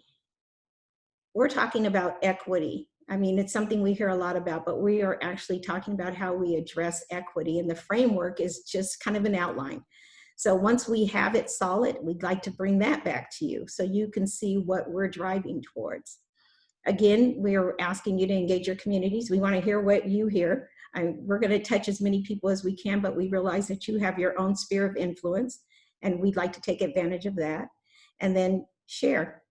We're talking about equity. I mean, it's something we hear a lot about, but we are actually talking about how we address equity, and the framework is just kind of an outline. So once we have it solid, we'd like to bring that back to you so you can see what we're driving towards. Again, we're asking you to engage your communities. We want to hear what you hear. We're going to touch as many people as we can, but we realize that you have your own sphere of influence, and we'd like to take advantage of that. And then share.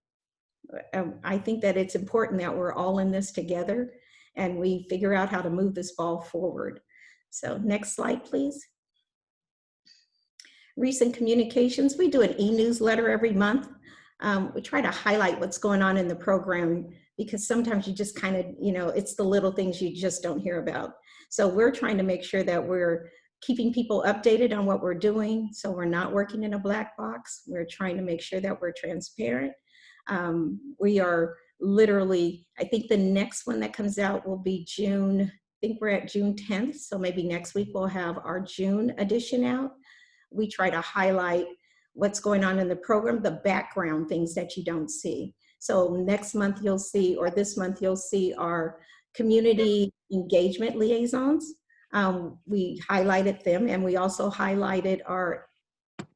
I think that it's important that we're all in this together and we figure out how to move this ball forward. So next slide, please. Recent communications, we do an e-newsletter every month. We try to highlight what's going on in the program because sometimes you just kind of, it's the little things you just don't hear about. So we're trying to make sure that we're keeping people updated on what we're doing. So we're not working in a black box. We're trying to make sure that we're transparent. We are literally, I think the next one that comes out will be June. I think we're at June 10th. So maybe next week we'll have our June edition out. We try to highlight what's going on in the program, the background things that you don't see. So next month you'll see, or this month you'll see our community engagement liaisons. We highlighted them, and we also highlighted our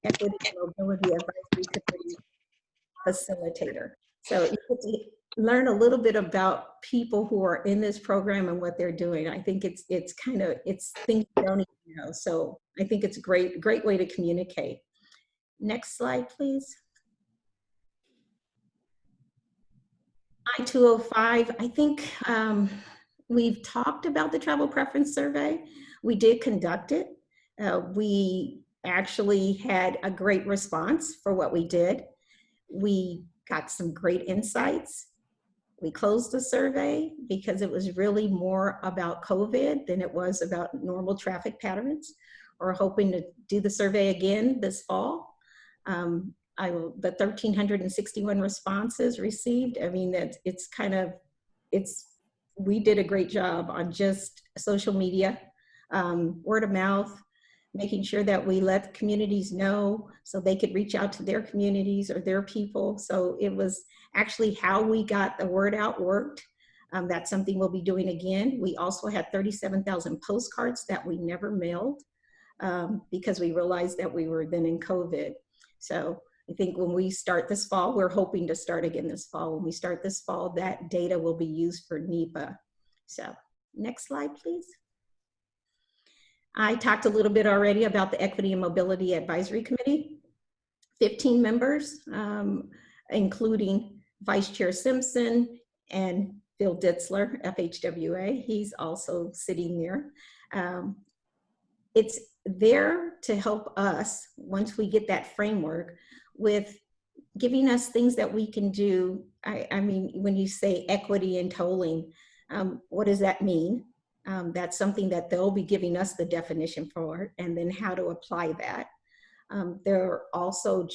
equity and mobility advisory committee facilitator. So you get to learn a little bit about people who are in this program and what they're doing. I think it's things you don't even know. So I think it's a great way to communicate. Next slide, please. I-205, I think we've talked about the travel preference survey. We did conduct it. We actually had a great response for what we did. We got some great insights. We closed the survey because it was really more about COVID than it was about normal traffic patterns. We're hoping to do the survey again this fall. The 1,361 responses received, I mean, we did a great job on just social media, word of mouth, making sure that we let communities know so they could reach out to their communities or their people. So it was actually how we got the word out worked. That's something we'll be doing again. We also had 37,000 postcards that we never mailed because we realized that we were then in COVID. So I think when we start this fall, we're hoping to start again this fall. When we start this fall, that data will be used for NEPA. So next slide, please. I talked a little bit already about the Equity and Mobility Advisory Committee. 15 members, including Vice Chair Simpson and Phil Ditzler, FHWA. He's also sitting there. It's there to help us, once we get that framework, with giving us things that we can do. I mean, when you say equity and tolling, what does that mean? That's something that they'll be giving us the definition for, and then how to apply that. They're also,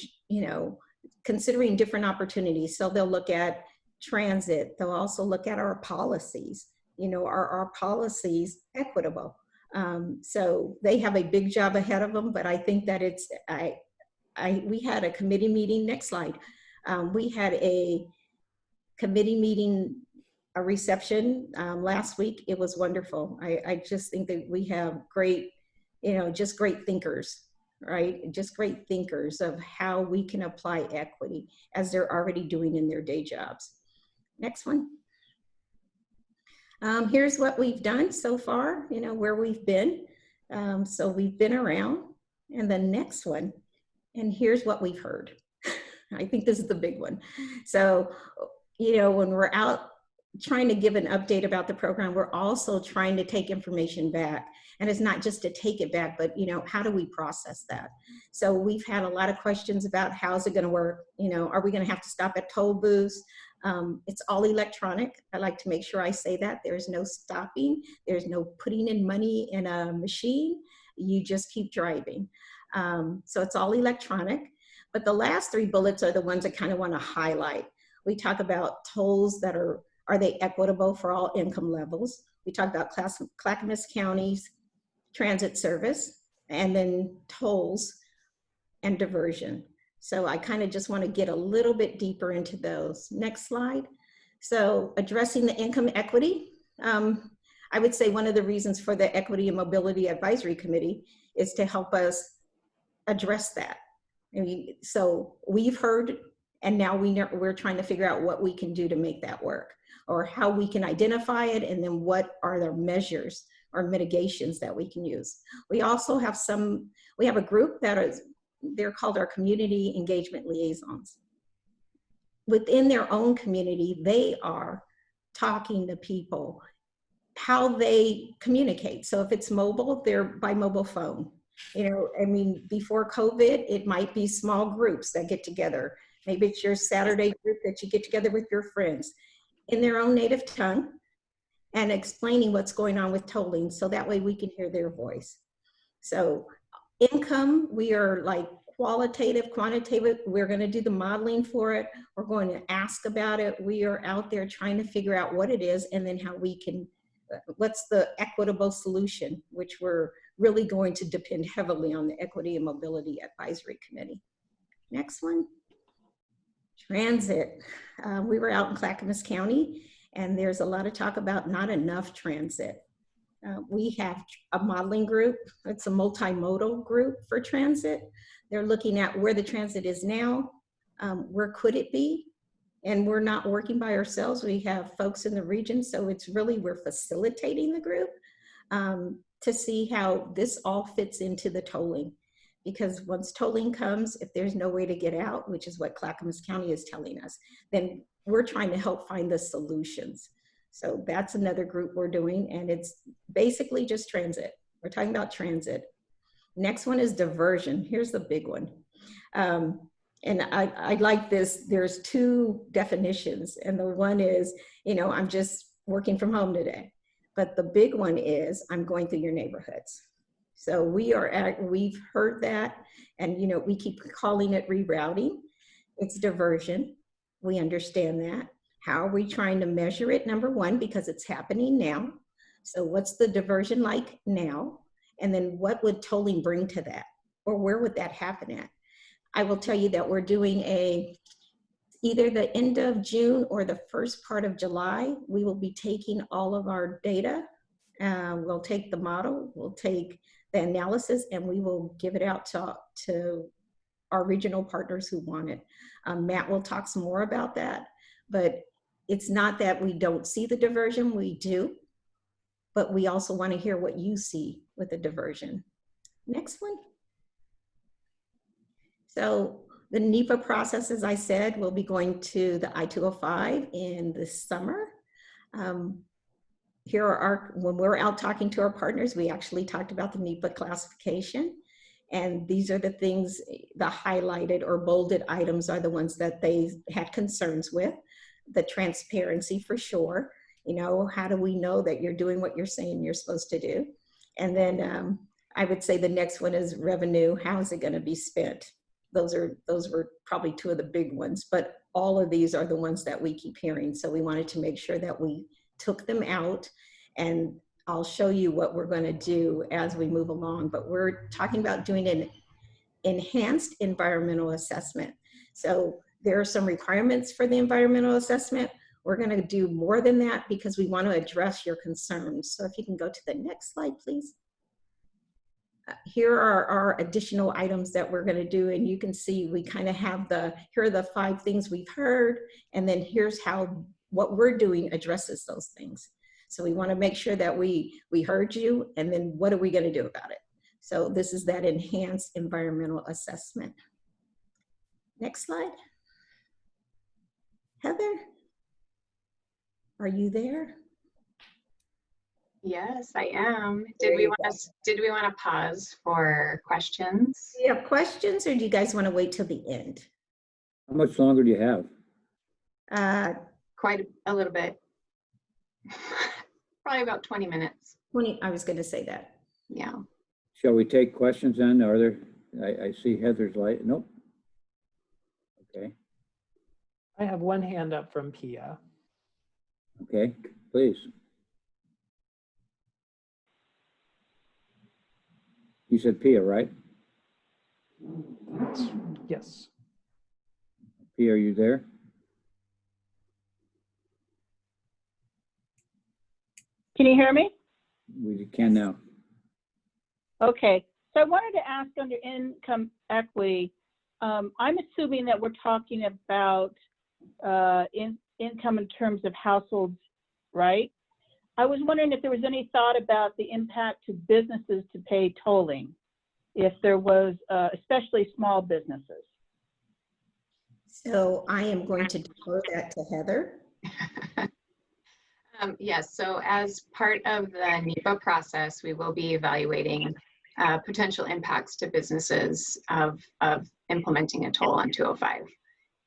considering different opportunities. So they'll look at transit. They'll also look at our policies. Are our policies equitable? So they have a big job ahead of them, but I think that we had a committee meeting, next slide. We had a committee meeting, a reception last week. It was wonderful. I just think that we have great, just great thinkers, right? Just great thinkers of how we can apply equity as they're already doing in their day jobs. Next one. Here's what we've done so far, where we've been. So we've been around. And the next one, and here's what we've heard. I think this is the big one. So, when we're out trying to give an update about the program, we're also trying to take information back. And it's not just to take it back, but how do we process that? So we've had a lot of questions about how's it going to work? Are we going to have to stop at toll booths? It's all electronic. I like to make sure I say that. There's no stopping. There's no putting in money in a machine. You just keep driving. So it's all electronic. But the last three bullets are the ones I kind of want to highlight. We talk about tolls that are they equitable for all income levels? We talk about Clackamas County's transit service, and then tolls and diversion. So I kind of just want to get a little bit deeper into those. Next slide. So addressing the income equity. I would say one of the reasons for the Equity and Mobility Advisory Committee is to help us address that. So we've heard, and now we're trying to figure out what we can do to make that work, or how we can identify it, and then what are the measures or mitigations that we can use. We also have we have a group they're called our community engagement liaisons. Within their own community, they are talking to people, how they communicate. So if it's mobile, they're by mobile phone. Before COVID, it might be small groups that get together Maybe it's your Saturday group that you get together with your friends in their own native tongue and explaining what's going on with tolling, so that way we can hear their voice. So income, we are like qualitative, quantitative. We're going to do the modeling for it. We're going to ask about it. We are out there trying to figure out what it is and then how we can, what's the equitable solution, which we're really going to depend heavily on the Equity and Mobility Advisory Committee. Next one. Transit. We were out in Clackamas County, and there's a lot of talk about not enough transit. We have a modeling group. It's a multimodal group for transit. They're looking at where the transit is now, where could it be? And we're not working by ourselves. We have folks in the region, so it's really, we're facilitating the group to see how this all fits into the tolling. Because once tolling comes, if there's no way to get out, which is what Clackamas County is telling us, then we're trying to help find the solutions. So that's another group we're doing, and it's basically just transit. We're talking about transit. Next one is diversion. Here's the big one. And I like this. There's two definitions, and the one is, you know, I'm just working from home today. But the big one is I'm going through your neighborhoods. So we've heard that, and you know, we keep calling it rerouting. It's diversion. We understand that. How are we trying to measure it? Number one, because it's happening now. So what's the diversion like now? And then what would tolling bring to that? Or where would that happen at? I will tell you that we're doing either the end of June or the first part of July. We will be taking all of our data. We'll take the model, we'll take the analysis, and we will give it out to our regional partners who want it. Matt will talk some more about that, but it's not that we don't see the diversion, we do, but we also want to hear what you see with the diversion. Next one. So the NEPA process, as I said, will be going to the I-205 in the summer. Here are when we're out talking to our partners, we actually talked about the NEPA classification. And these are the things, the highlighted or bolded items are the ones that they had concerns with. The transparency for sure. You know, how do we know that you're doing what you're saying you're supposed to do? And then I would say the next one is revenue. How is it going to be spent? Those were probably two of the big ones, but all of these are the ones that we keep hearing. So we wanted to make sure that we took them out, and I'll show you what we're going to do as we move along. But we're talking about doing an enhanced environmental assessment. So there are some requirements for the environmental assessment. We're going to do more than that because we want to address your concerns. So if you can go to the next slide, please. Here are our additional items that we're going to do, and you can see we kind of have here are the 5 things we've heard, and then here's how what we're doing addresses those things. So we want to make sure that we heard you, and then what are we going to do about it? So this is that enhanced environmental assessment. Next slide. Heather, are you there? Yes, I am. Did we want to pause for questions? Do you have questions, or do you guys want to wait till the end? How much longer do you have? Quite a little bit. Probably about 20 minutes. 20, I was going to say that. Yeah. Shall we take questions then? Are there, I see Heather's light. Nope. Okay. I have one hand up from Pia. Okay, please. You said Pia, right? Yes. Pia, are you there? Can you hear me? We can now. Okay, so I wanted to ask under income equity, I'm assuming that we're talking about income in terms of households, right? I was wondering if there was any thought about the impact to businesses to pay tolling, if there was, especially small businesses. So I am going to defer that to Heather. Yes, so as part of the NEPA process, we will be evaluating potential impacts to businesses of implementing a toll on 205.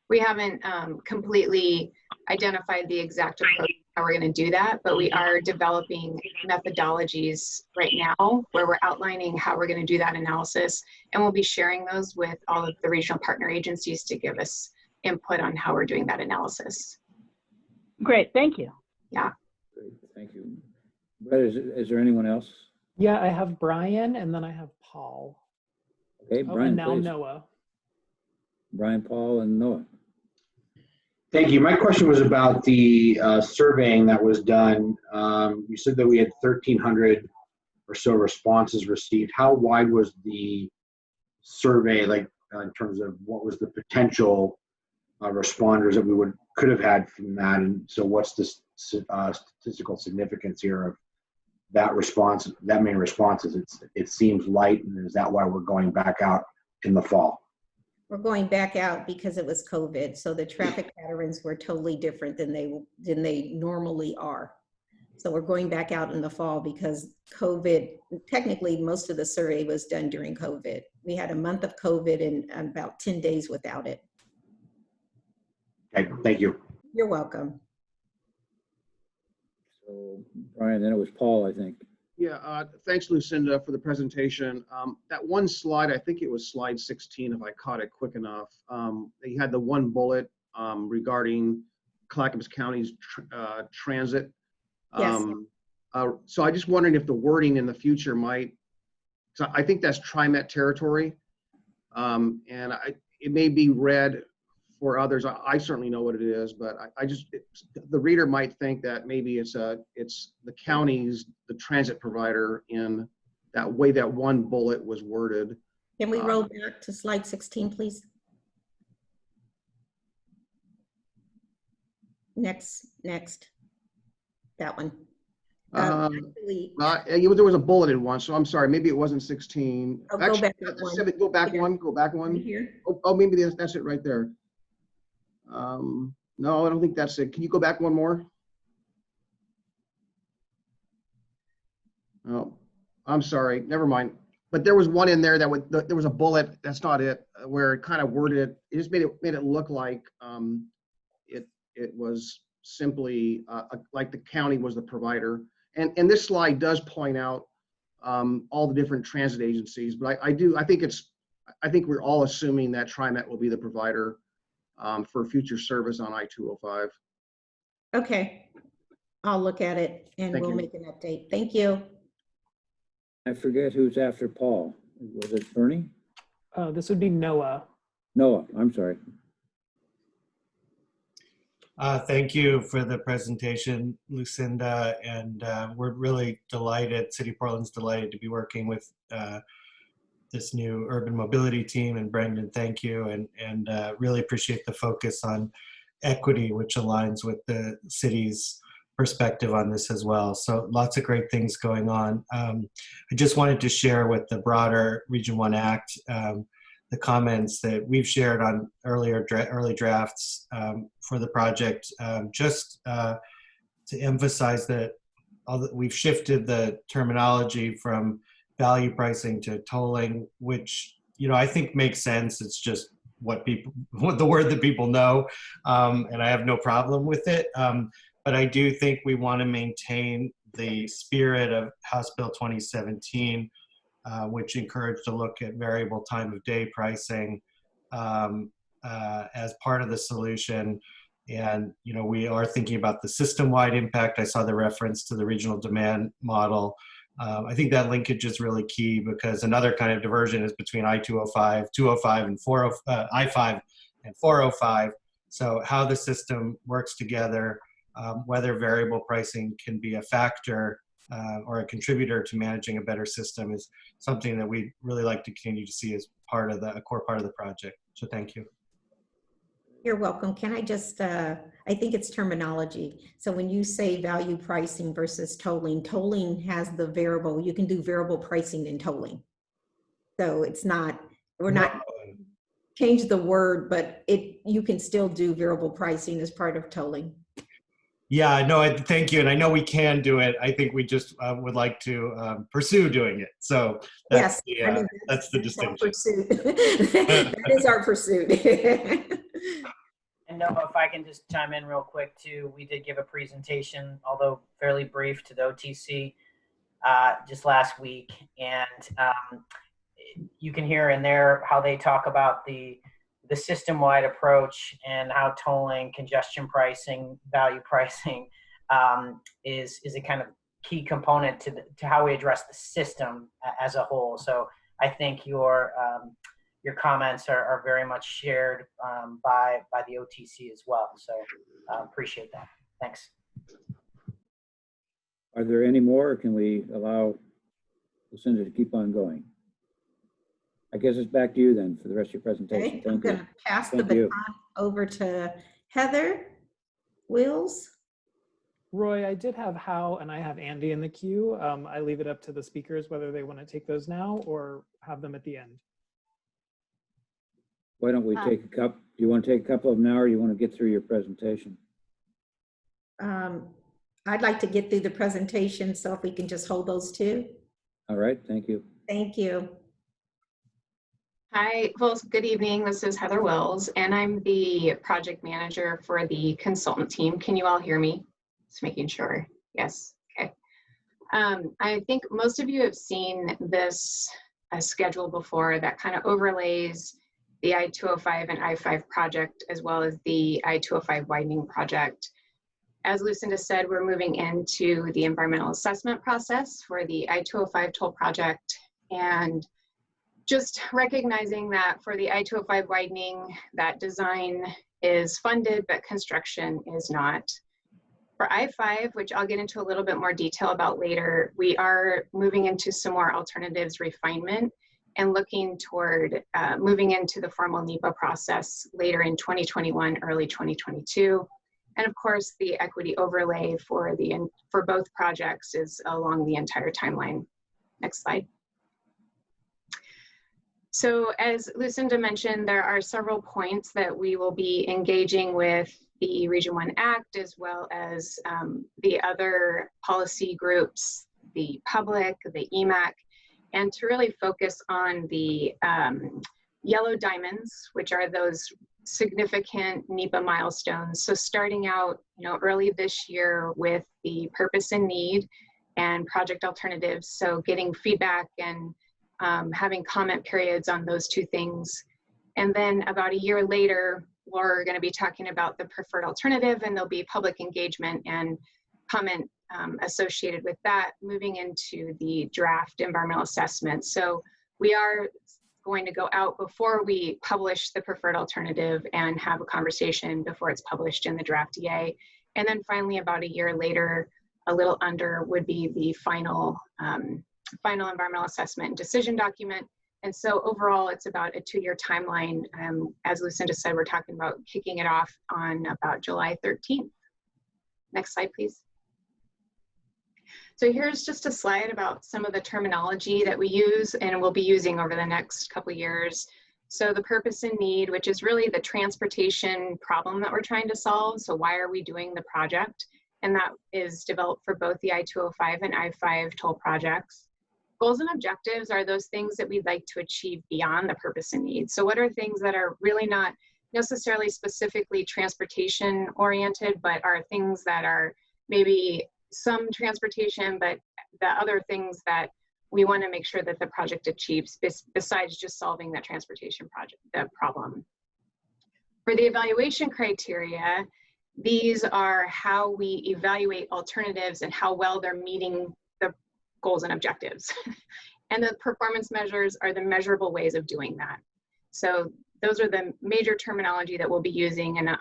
We haven't completely identified the exact approach how we're going to do that, but we are developing methodologies right now where we're outlining how we're going to do that analysis, and we'll be sharing those with all of the regional partner agencies to give us input on how we're doing that analysis. Great, thank you. Yeah. Great, thank you. Brett, is there anyone else? Yeah, I have Brian and then I have Paul. Okay, Oh, Brian, and now please. Noah. Brian, Paul, and Noah. Thank you. My question was about the surveying that was done. You said that we had 1,300 or so responses received. How wide was the survey, like in terms of what was the potential responders that we could have had from that? And so what's the statistical significance here of that response, that main response? It seems light, and is that why we're going back out in the fall? We're going back out because it was COVID. So the traffic patterns were totally different than they normally are. So we're going back out in the fall because COVID, technically most of the survey was done during COVID. We had a month of COVID and about 10 days without it. Okay, thank you. You're welcome. So Brian, then it was Paul, I think. Yeah, thanks, Lucinda, for the presentation. That one slide, I think it was slide 16, if I caught it quick enough. They had the one bullet regarding Clackamas County's transit. Yes. So I just wondering if the wording in the future might, so I think that's TriMet territory, and it may be read for others. I certainly know what it is, but the reader might think that maybe it's the county's, the transit provider, in that way that one bullet was worded. Can we roll back to slide 16, please? Next. That one. Actually, there was a bulleted one, so I'm sorry. Maybe it wasn't 16. Oh, Actually, go back one. Go back one. Here. Oh, maybe that's it right there. No, I don't think that's it. Can you go back one more? Oh, I'm sorry. Never mind. But there was one in there that there was a bullet. That's not it. Where it kind of worded it. It just made it look like it was simply like the county was the provider. And this slide does point out all the different transit agencies. But I think we're all assuming that TriMet will be the provider for future service on I-205. Okay, I'll look at it and we'll make an update. Thank you. I forget who's after Paul. Was it Bernie? This would be Noah. Noah, I'm sorry. Thank you for the presentation, Lucinda, and we're really delighted, City of Portland's delighted to be working with this new urban mobility team, and Brendan, thank you, and really appreciate the focus on equity, which aligns with the city's perspective on this as well. So lots of great things going on. I just wanted to share with the broader Region 1 Act the comments that we've shared on early drafts for the project, just to emphasize that we've shifted the terminology from value pricing to tolling, which I think makes sense. It's just what the word that people know, and I have no problem with it. But I do think we want to maintain the spirit of House Bill 2017, which encouraged a look at variable time of day pricing as part of the solution. And we are thinking about the system-wide impact. I saw the reference to the regional demand model. I think that linkage is really key, because another kind of diversion is between I-205, 205, and I-5 and 405. So how the system works together, whether variable pricing can be a factor or a contributor to managing a better system, is something that we'd really like to continue to see as a core part of the project. So thank you. You're welcome. Can I just, I think it's terminology. So when you say value pricing versus tolling, tolling has the variable, you can do variable pricing in tolling. So it's not, we're not, change the word, but you can still do variable pricing as part of tolling. Yeah, no, thank you. And I know we can do it. I think we just would like to pursue doing it. So that's that's the distinction. That is our pursuit. know if I can just chime in real quick too, we did give a presentation, although fairly brief, to the OTC just last week. And you can hear in there how they talk about the system-wide approach and how tolling, congestion pricing, value pricing is a kind of key component to how we address the system as a whole. So I think your comments are very much shared by the OTC as well. So appreciate that. Thanks. Are there any more, or can we allow Lucinda to keep on going? I guess it's back to you then for the rest of your presentation. Okay, I'm going to pass the baton over to Heather Wills. Roy, I did have Hal and I have Andy in the queue. I leave it up to the speakers whether they want to take those now or have them at the end. Why don't we take a couple? Do you want to take a couple of them now, or you want to get through your presentation? I'd like to get through the presentation, so if we can just hold those two. All right, thank you. Thank you. Hi, well, good evening. This is Heather Wills, and I'm the project manager for the consultant team. Can you all hear me? Just making sure. Yes. Okay. I think most of you have seen this schedule before that kind of overlays the I-205 and I-5 project, as well as the I-205 widening project. As Lucinda said, we're moving into the environmental assessment process for the I-205 toll project, and just recognizing that for the I-205 widening, that design is funded, but construction is not. For I-5, which I'll get into a little bit more detail about later, we are moving into some more alternatives refinement and looking toward moving into the formal NEPA process later in 2021, early 2022. And of course, the equity overlay for both projects is along the entire timeline. Next slide. So as Lucinda mentioned, there are several points that we will be engaging with the Region 1 Act, as well as the other policy groups, the public, the EMAC, and to really focus on the yellow diamonds, which are those significant NEPA milestones. So starting out, early this year with the purpose and need and project alternatives. So getting feedback and having comment periods on those two things. And then about a year later, we're going to be talking about the preferred alternative, and there'll be public engagement and comment associated with that, moving into the draft environmental assessment. So we are going to go out before we publish the preferred alternative and have a conversation before it's published in the draft EA. And then finally, about a year later, a little under, would be the final environmental assessment and decision document. And so overall, it's about a 2-year timeline. As Lucinda said, we're talking about kicking it off on about July 13th. Next slide, please. So here's just a slide about some of the terminology that we use and we'll be using over the next couple of years. So the purpose and need, which is really the transportation problem that we're trying to solve. So why are we doing the project? And that is developed for both the I-205 and I-5 toll projects. Goals and objectives are those things that we'd like to achieve beyond the purpose and need. So what are things that are really not necessarily specifically transportation oriented, but are things that are maybe some transportation, but the other things that we want to make sure that the project achieves besides just solving that transportation problem. For the evaluation criteria, these are how we evaluate alternatives and how well they're meeting the goals and objectives. And the performance measures are the measurable ways of doing that. So those are the major terminology that we'll be using, and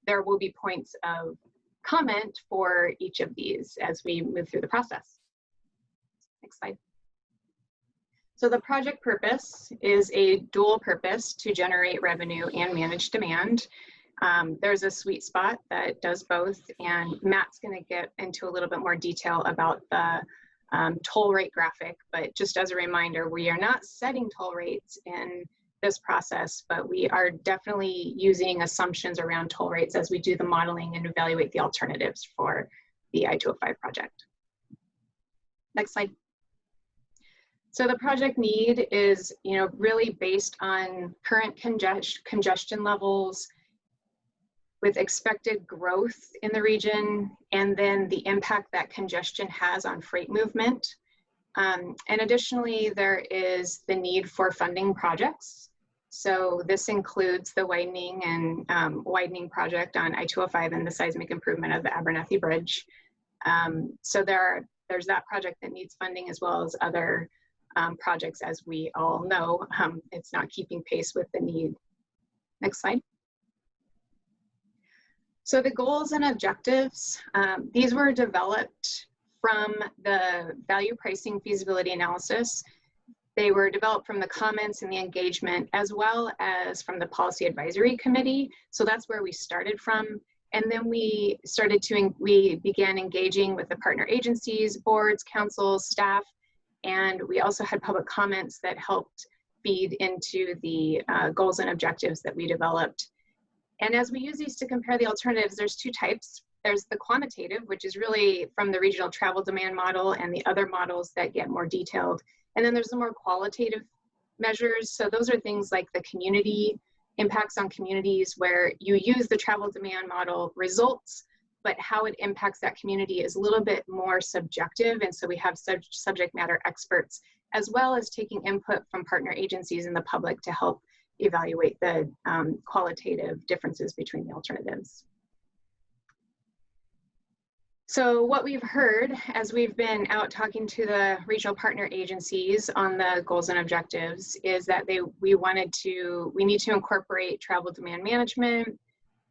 there will be points of comment for each of these as we move through the process. Next slide. So the project purpose is a dual purpose to generate revenue and manage demand. There's a sweet spot that does both, and Matt's going to get into a little bit more detail about the toll rate graphic, but just as a reminder, we are not setting toll rates in this process, but we are definitely using assumptions around toll rates as we do the modeling and evaluate the alternatives for the I-205 project. Next slide. So the project need is, really based on current congestion levels, with expected growth in the region, and then the impact that congestion has on freight movement. And additionally, there is the need for funding projects. So this includes the widening and widening project on I-205 and the seismic improvement of the Abernethy Bridge. So there's that project that needs funding, as well as other projects. As we all know, it's not keeping pace with the need. Next slide. So the goals and objectives, these were developed from the value pricing feasibility analysis. They were developed from the comments and the engagement, as well as from the policy advisory committee. So that's where we started from. And then we began engaging with the partner agencies, boards, councils, staff, and we also had public comments that helped feed into the goals and objectives that we developed. And as we use these to compare the alternatives, there's two types. There's the quantitative, which is really from the regional travel demand model and the other models that get more detailed. And then there's the more qualitative measures. So those are things like the community impacts on communities, where you use the travel demand model results, but how it impacts that community is a little bit more subjective. And so we have subject matter experts, as well as taking input from partner agencies and the public to help evaluate the qualitative differences between the alternatives. So what we've heard as we've been out talking to the regional partner agencies on the goals and objectives is that we need to incorporate travel demand management,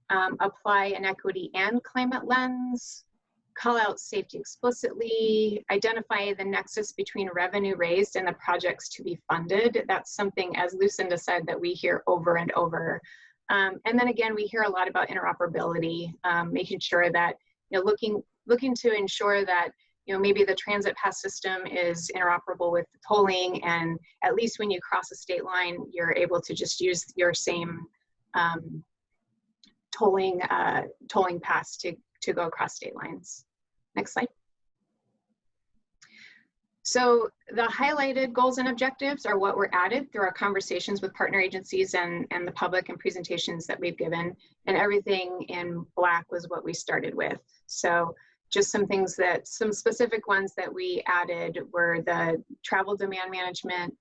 apply an equity and climate lens, call out safety explicitly, identify the nexus between revenue raised and the projects to be funded. That's something, as Lucinda said, that we hear over and over. And then again, we hear a lot about interoperability, making sure that, looking to ensure that, maybe the transit pass system is interoperable with tolling, and at least when you cross a state line, you're able to just use your same tolling pass to go across state lines. Next slide. So the highlighted goals and objectives are what were added through our conversations with partner agencies and the public and presentations that we've given, and everything in black was what we started with. So just some specific ones that we added were the travel demand management,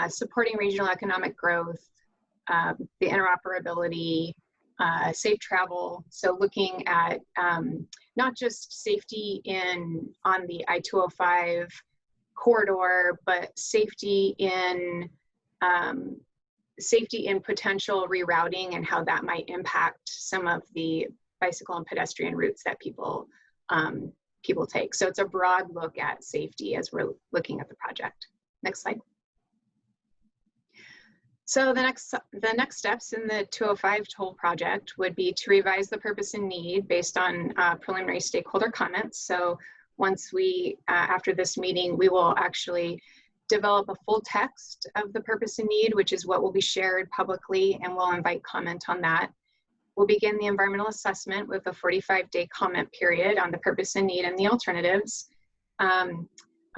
supporting regional economic growth, the interoperability, safe travel. So looking at not just safety on the I-205 corridor, but safety in potential rerouting and how that might impact some of the bicycle and pedestrian routes that people take. So it's a broad look at safety as we're looking at the project. Next slide. So the next steps in the 205 toll project would be to revise the purpose and need based on preliminary stakeholder comments. So once after this meeting, we will actually develop a full text of the purpose and need, which is what will be shared publicly, and we'll invite comment on that. We'll begin the environmental assessment with a 45-day comment period on the purpose and need and the alternatives.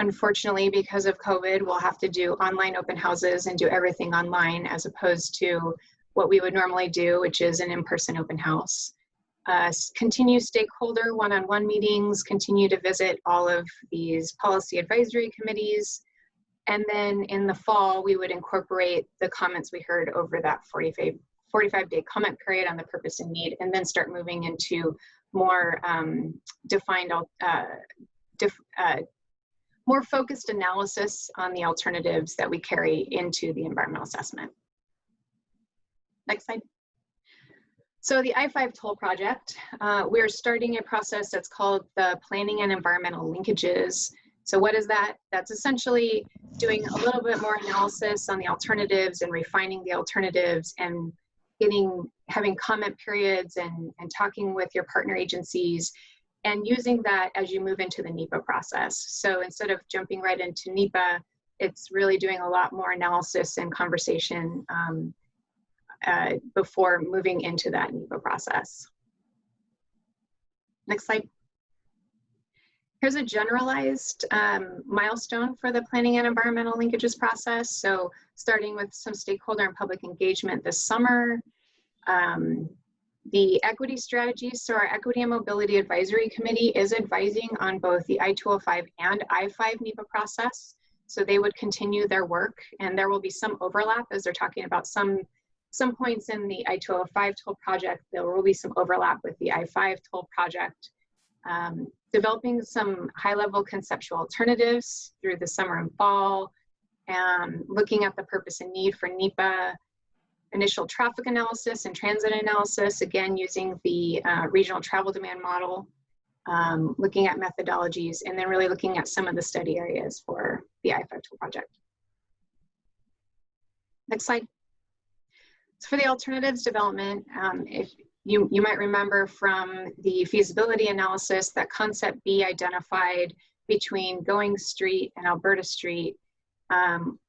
Unfortunately, because of COVID, we'll have to do online open houses and do everything online, as opposed to what we would normally do, which is an in-person open house. Continue stakeholder one-on-one meetings, continue to visit all of these policy advisory committees. And then in the fall, we would incorporate the comments we heard over that 45-day comment period on the purpose and need, and then start moving into more defined, more focused analysis on the alternatives that we carry into the environmental assessment. Next slide. So the I-5 toll project, we're starting a process that's called the planning and environmental linkages. So what is that? That's essentially doing a little bit more analysis on the alternatives and refining the alternatives and having comment periods and talking with your partner agencies, and using that as you move into the NEPA process. So instead of jumping right into NEPA, it's really doing a lot more analysis and conversation before moving into that NEPA process. Next slide. Here's a generalized milestone for the planning and environmental linkages process. So starting with some stakeholder and public engagement this summer, The equity strategies, so our Equity and Mobility Advisory Committee is advising on both the I-205 and I-5 NEPA process. So they would continue their work, and there will be some overlap as they're talking about some points in the I-205 toll project. There will be some overlap with the I-5 toll project. Developing some high-level conceptual alternatives through the summer and fall, and looking at the purpose and need for NEPA, initial traffic analysis and transit analysis, again, using the regional travel demand model, looking at methodologies, and then really looking at some of the study areas for the I-5 toll project. Next slide. So for the alternatives development, if you might remember from the feasibility analysis that concept B identified between Going Street and Alberta Street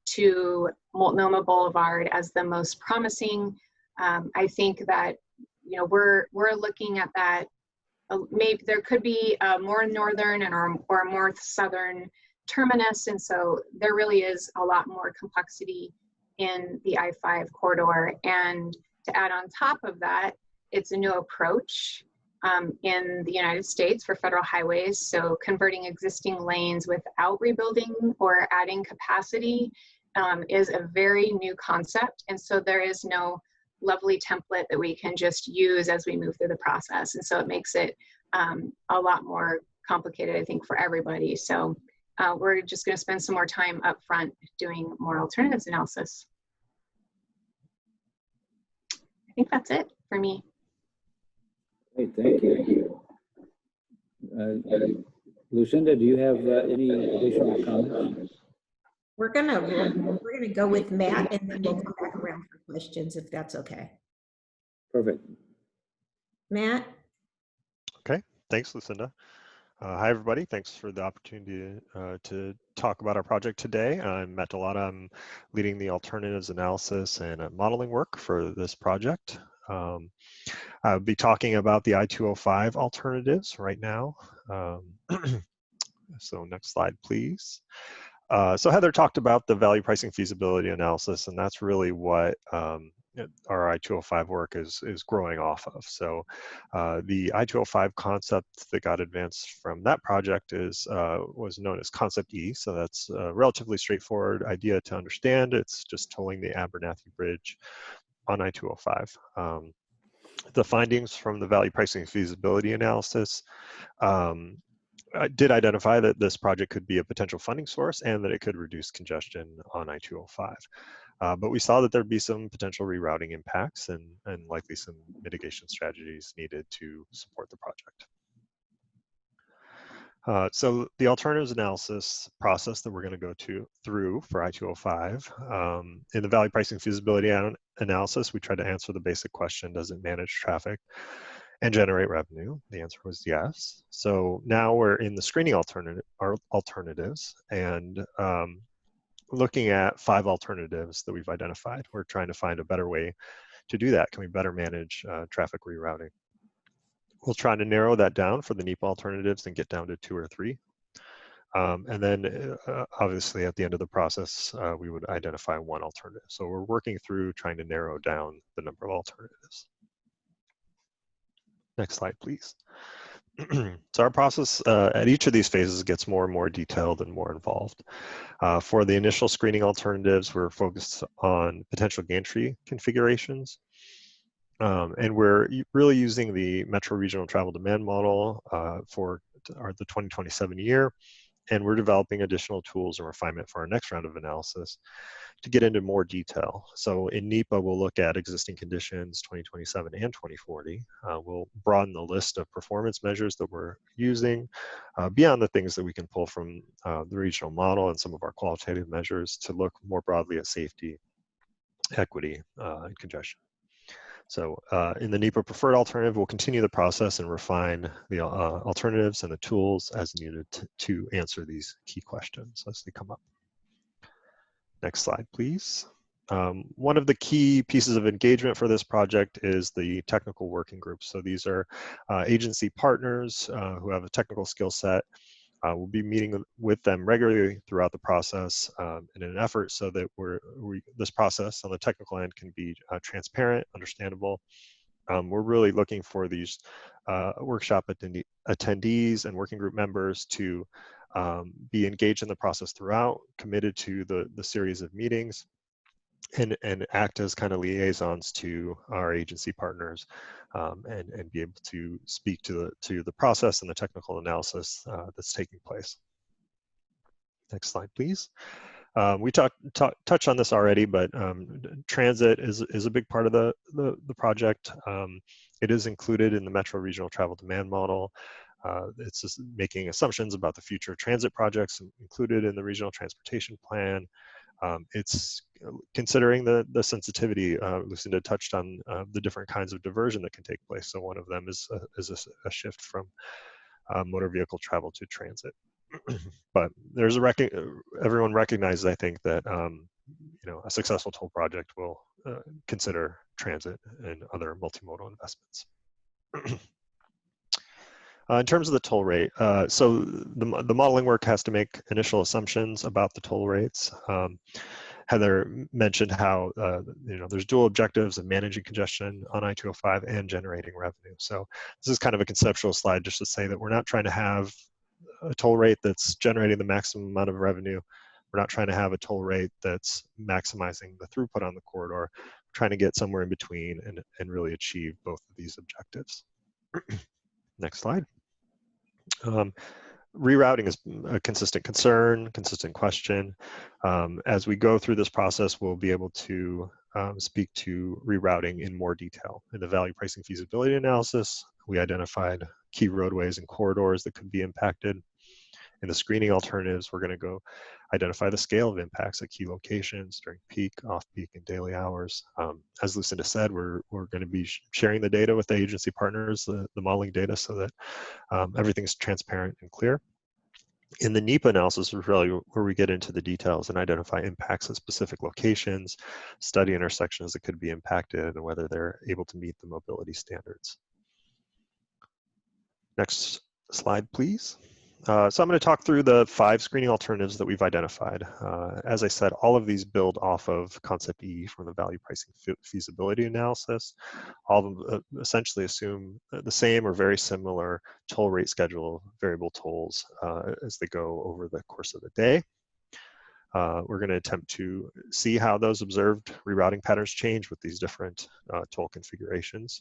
to Multnomah Boulevard as the most promising. I think that, you know, we're looking at that. Maybe there could be a more northern or a more southern terminus, and so there really is a lot more complexity in the I-5 corridor. And to add on top of that, it's a new approach in the United States for federal highways. So converting existing lanes without rebuilding or adding capacity is a very new concept. And so there is no lovely template that we can just use as we move through the process. And so it makes it a lot more complicated, I think, for everybody. So we're just going to spend some more time up front doing more alternatives analysis. I think that's it for me. Great, thank you. Lucinda, do you have any additional comments? We're gonna go with Matt, and then we'll come back around for questions if that's okay. Perfect. Matt? Okay, thanks, Lucinda. Hi, everybody. Thanks for the opportunity to talk about our project today. I'm Matt Delata. I'm leading the alternatives analysis and modeling work for this project. I'll be talking about the I-205 alternatives right now. So next slide, please. So Heather talked about the value pricing feasibility analysis, and that's really what our I-205 work is growing off of. So the I-205 concept that got advanced from that project was known as Concept E. So that's a relatively straightforward idea to understand. It's just tolling the Abernathy Bridge on I-205. The findings from the value pricing feasibility analysis did identify that this project could be a potential funding source and that it could reduce congestion on I-205. But we saw that there'd be some potential rerouting impacts and likely some mitigation strategies needed to support the project. So the alternatives analysis process that we're going to go through for I-205, in the value pricing feasibility analysis, we tried to answer the basic question, does it manage traffic and generate revenue? The answer was yes. So now we're in the screening alternatives and looking at 5 alternatives that we've identified. We're trying to find a better way to do that. Can we better manage traffic rerouting? We'll try to narrow that down for the NEPA alternatives and get down to 2 or 3. And then obviously at the end of the process, we would identify 1 alternative. So we're working through trying to narrow down the number of alternatives. Next slide, please. So our process at each of these phases gets more and more detailed and more involved. For the initial screening alternatives, we're focused on potential gantry configurations. And we're really using the Metro Regional Travel Demand Model for the 2027 year. And we're developing additional tools and refinement for our next round of analysis to get into more detail. So in NEPA, we'll look at existing conditions 2027 and 2040. We'll broaden the list of performance measures that we're using beyond the things that we can pull from the regional model and some of our qualitative measures to look more broadly at safety, equity, and congestion. So in the NEPA preferred alternative, we'll continue the process and refine the alternatives and the tools as needed to answer these key questions as they come up. Next slide, please. One of the key pieces of engagement for this project is the technical working groups. So these are agency partners who have a technical skill set. We'll be meeting with them regularly throughout the process in an effort so that this process on the technical end can be transparent, understandable, We're really looking for these workshop attendees and working group members to be engaged in the process throughout, committed to the series of meetings, and act as kind of liaisons to our agency partners, and be able to speak to the process and the technical analysis that's taking place. Next slide, please. We touched on this already, but transit is a big part of the project. It is included in the Metro Regional Travel Demand Model. It's just making assumptions about the future transit projects included in the Regional Transportation Plan. It's considering the sensitivity. Lucinda touched on the different kinds of diversion that can take place. So one of them is a shift from motor vehicle travel to transit. But there's everyone recognizes, I think, that a successful toll project will consider transit and other multimodal investments. In terms of the toll rate, so the modeling work has to make initial assumptions about the toll rates. Heather mentioned how there's dual objectives of managing congestion on I-205 and generating revenue. So this is kind of a conceptual slide just to say that we're not trying to have a toll rate that's generating the maximum amount of revenue. We're not trying to have a toll rate that's maximizing the throughput on the corridor. We're trying to get somewhere in between and really achieve both of these objectives. Next slide. Rerouting is a consistent concern, consistent question. As we go through this process, we'll be able to speak to rerouting in more detail. In the value pricing feasibility analysis, we identified key roadways and corridors that could be impacted. In the screening alternatives, we're going to go identify the scale of impacts at key locations during peak, off-peak, and daily hours. As Lucinda said, we're going to be sharing the data with the agency partners, the modeling data, so that everything's transparent and clear. In the NEPA analysis is really where we get into the details and identify impacts at specific locations, study intersections that could be impacted, and whether they're able to meet the mobility standards. Next slide, please. So I'm going to talk through the 5 screening alternatives that we've identified. As I said, all of these build off of concept E from the value pricing feasibility analysis. All of them essentially assume the same or very similar toll rate schedule, variable tolls as they go over the course of the day. We're going to attempt to see how those observed rerouting patterns change with these different toll configurations.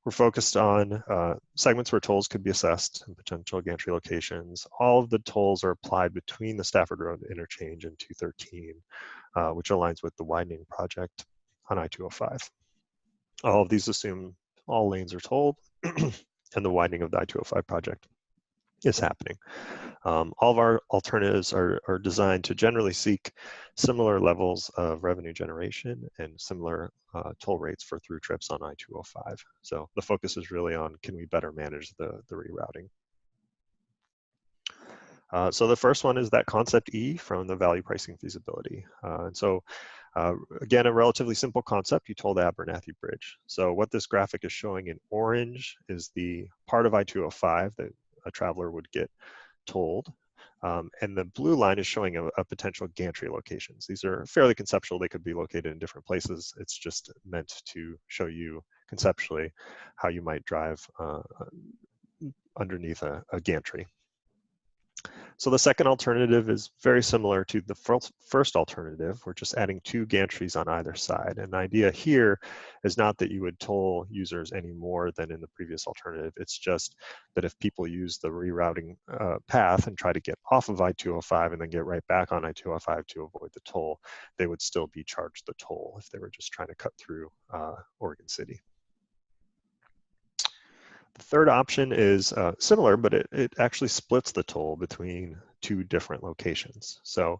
We're focused on segments where tolls could be assessed and potential gantry locations. All of the tolls are applied between the Stafford Road interchange and 213, which aligns with the widening project on I-205. All of these assume all lanes are tolled and the widening of the I-205 project is happening. All of our alternatives are designed to generally seek similar levels of revenue generation and similar toll rates for through trips on I-205. So the focus is really on, can we better manage the rerouting? So the first one is that concept E from the value pricing feasibility. Again, a relatively simple concept. You toll the Abernathy Bridge. So what this graphic is showing in orange is the part of I-205 that a traveler would get tolled. And the blue line is showing a potential gantry locations. These are fairly conceptual. They could be located in different places. It's just meant to show you conceptually how you might drive underneath a gantry. So the second alternative is very similar to the first alternative. We're just adding 2 gantries on either side. And the idea here is not that you would toll users any more than in the previous alternative. It's just that if people use the rerouting path and try to get off of I-205 and then get right back on I-205 to avoid the toll, they would still be charged the toll if they were just trying to cut through Oregon City. The third option is similar, but it actually splits the toll between 2 different locations. So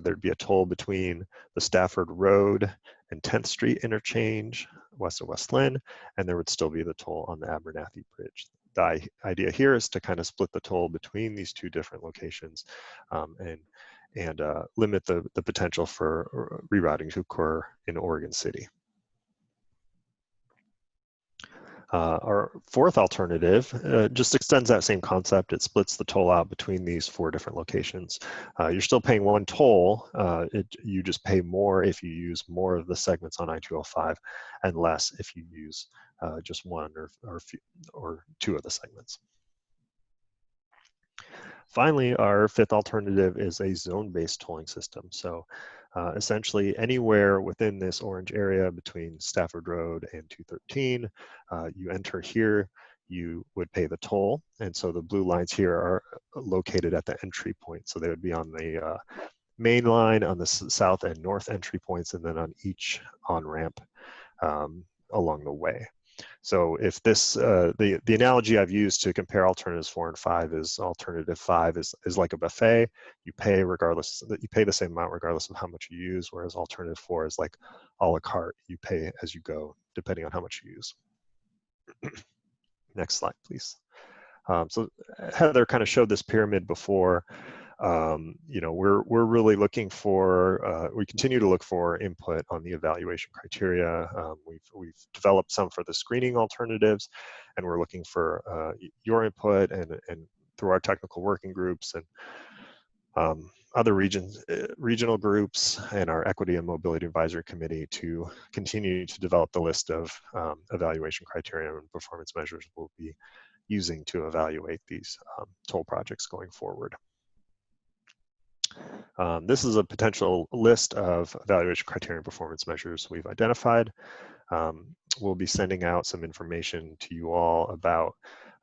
there'd be a toll between the Stafford Road and 10th Street interchange west of West Lynn, and there would still be the toll on the Abernathy Bridge. The idea here is to kind of split the toll between these 2 different locations and limit the potential for rerouting to occur in Oregon City. Our fourth alternative just extends that same concept. It splits the toll out between these 4 different locations. You're still paying 1 toll. You just pay more if you use more of the segments on I-205 and less if you use just 1 or 2 of the segments. Finally, our 5th alternative is a zone-based tolling system. So essentially anywhere within this orange area between Stafford Road and 213, you enter here, you would pay the toll. And so the blue lines here are located at the entry point. So they would be on the main line, on the south and north entry points, and then on each on-ramp along the way. So if this, the analogy I've used to compare alternatives 4 and 5 is alternative 5 is like a buffet. You pay regardless, you pay the same amount regardless of how much you use, whereas alternative 4 is like a la carte. You pay as you go, depending on how much you use. Next slide, please. So Heather kind of showed this pyramid before. You know, we're really looking for, we continue to look for input on the evaluation criteria. We've developed some for the screening alternatives, and we're looking for your input and through our technical working groups and other regional groups and our Equity and Mobility Advisory Committee to continue to develop the list of evaluation criteria and performance measures we'll be using to evaluate these toll projects going forward. This is a potential list of evaluation criteria and performance measures we've identified. We'll be sending out some information to you all about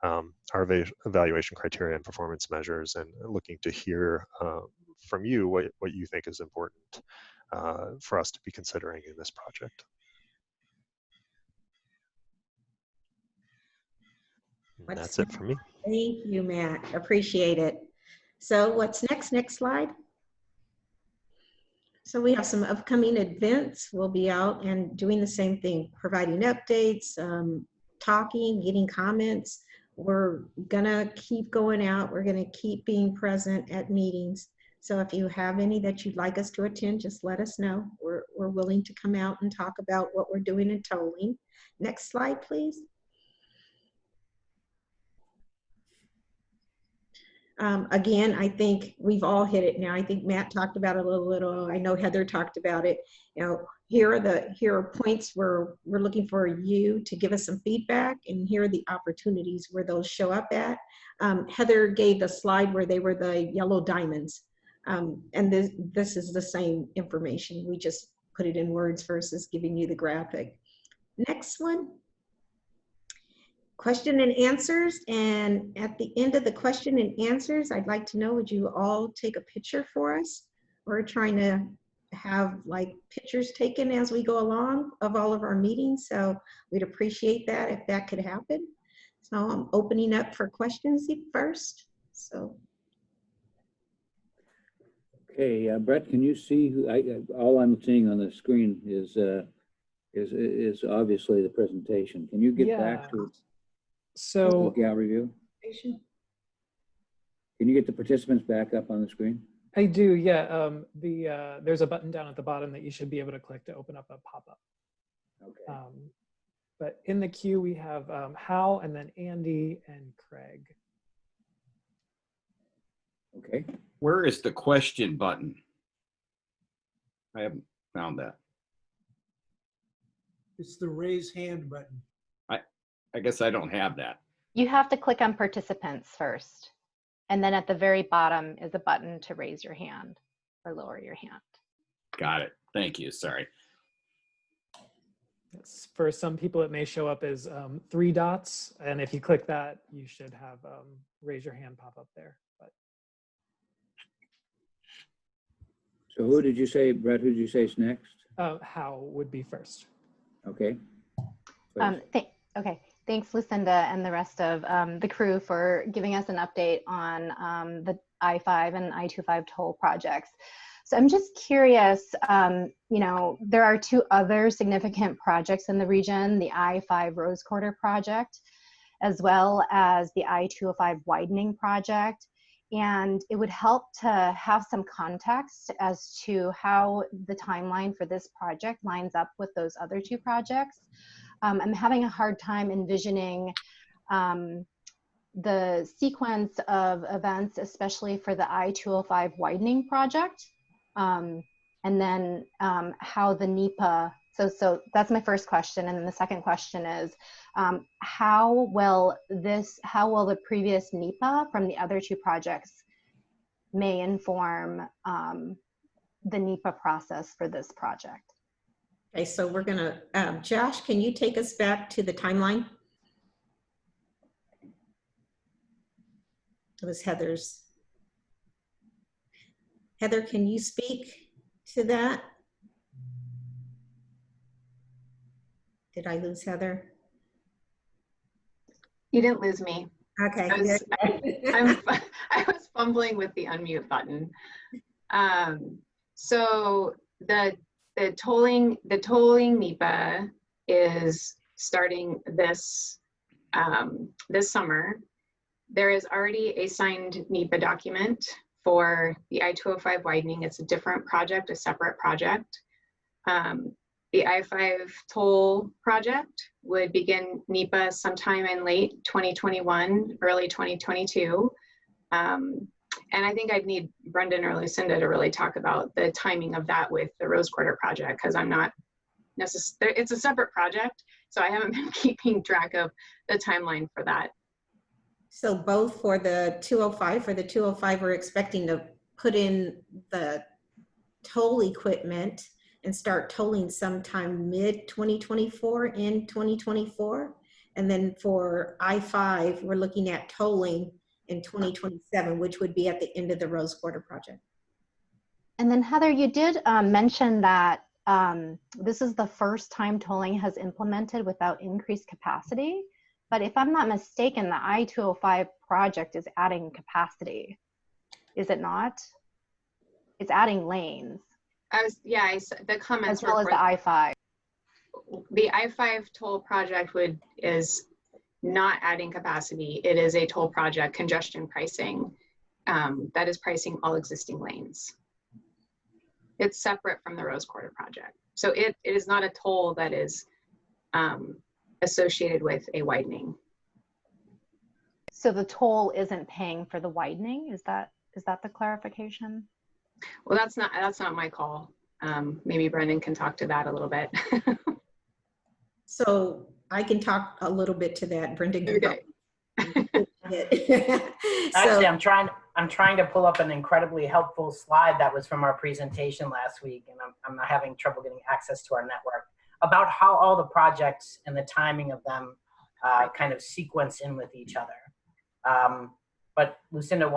our evaluation criteria and performance measures, and looking to hear from you what you think is important for us to be considering in this project. And that's it for me. Thank you, Matt. Appreciate it. So what's next? Next slide. So we have some upcoming events. We'll be out and doing the same thing, providing updates, talking, getting comments. We're gonna keep going out. We're gonna keep being present at meetings. So if you have any that you'd like us to attend, just let us know. We're willing to come out and talk about what we're doing in tolling. Next slide, please. Again, I think we've all hit it now. I think Matt talked about it a little. I know Heather talked about it. You know, here are points where we're looking for you to give us some feedback, and here are the opportunities where those show up at. Heather gave the slide where they were the yellow diamonds, and this is the same information. We just put it in words versus giving you the graphic. Next one. Question and answers, and at the end of the question and answers, I'd like to know, would you all take a picture for us? We're trying to have like pictures taken as we go along of all of our meetings, so we'd appreciate that if that could happen. So I'm opening up for questions first. So. Okay, Brett, can you see who? All I'm seeing on the screen is obviously the presentation. Can you get back to? So gallery view. Can you get the participants back up on the screen? I do, yeah. There's a button down at the bottom that you should be able to click to open up a pop-up. Okay. But in the queue we have Hal, and then Andy and Craig. Okay. Where is the question button? I haven't found that. It's the raise hand button. I guess I don't have that. You have to click on participants first. And then at the very bottom is a button to raise your hand or lower your hand. Got it. Thank you. Sorry. For some people, it may show up as 3 dots. And if you click that, you should have raise your hand pop up there. But. So who did you say, Brett, who did you say is next? Hal would be first. Okay. Okay. Thanks, Lucinda, and the rest of the crew for giving us an update on the I-5 and I-25 toll projects. So I'm just curious, you know, there are 2 other significant projects in the region, the I-5 Rose Quarter project, as well as the I-205 widening project. And it would help to have some context as to how the timeline for this project lines up with those other 2 projects. I'm having a hard time envisioning the sequence of events, especially for the I-205 widening project, and then how the NEPA, so that's my first question. And then the second question is, how will the previous NEPA from the other two projects may inform the NEPA process for this project? Okay, so we're gonna, Josh, can you take us back to the timeline? It was Heather's. Heather, can you speak to that? Did I lose Heather? You didn't lose me. Okay. I was fumbling with the unmute button. So the tolling NEPA is starting this this summer. There is already a signed NEPA document for the I-205 widening. It's a different project, a separate project. The I-5 toll project would begin NEPA sometime in late 2021, early 2022. And I think I'd need Brendan or Lucinda to really talk about the timing of that with the Rose Quarter project, because I'm not necessarily, it's a separate project, so I haven't been keeping track of the timeline for that. So both for the 205, we're expecting to put in the toll equipment and start tolling sometime mid-2024 in 2024. And then for I-5, we're looking at tolling in 2027, which would be at the end of the Rose Quarter project. And then Heather, you did mention that this is the first time tolling has implemented without increased capacity. But if I'm not mistaken, the I-205 project is adding capacity, is it not? It's adding lanes. The comments as well as the I-5. The I-5 toll project is not adding capacity. It is a toll project, congestion pricing, that is pricing all existing lanes. It's separate from the Rose Quarter project. So it is not a toll that is associated with a widening. So the toll isn't paying for the widening? Is that the clarification? Well, that's not my call. Maybe Brendan can talk to that a little bit. So I can talk a little bit to that. Brendan can Okay. Actually, I'm trying to pull up an incredibly helpful slide that was from our presentation last week, and I'm having trouble getting access to our network, about how all the projects and the timing of them kind of sequence in with each other. But Lucinda,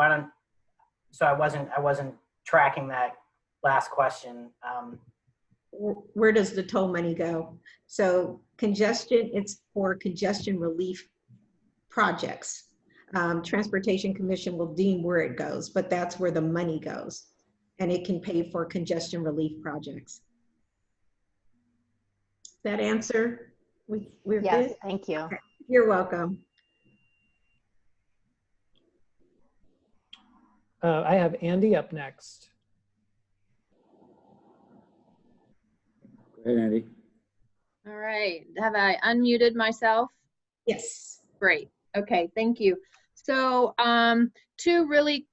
so I wasn't tracking that last question. Where does the toll money go? So congestion, it's for congestion relief projects. Transportation Commission will deem where it goes, but that's where the money goes, and it can pay for congestion relief projects. That answer? We're yes, good? thank you. Okay. You're welcome. I have Andy up next. Go ahead, Andy. All right. Have I unmuted myself? Yes. Great. Okay. Thank you. So two really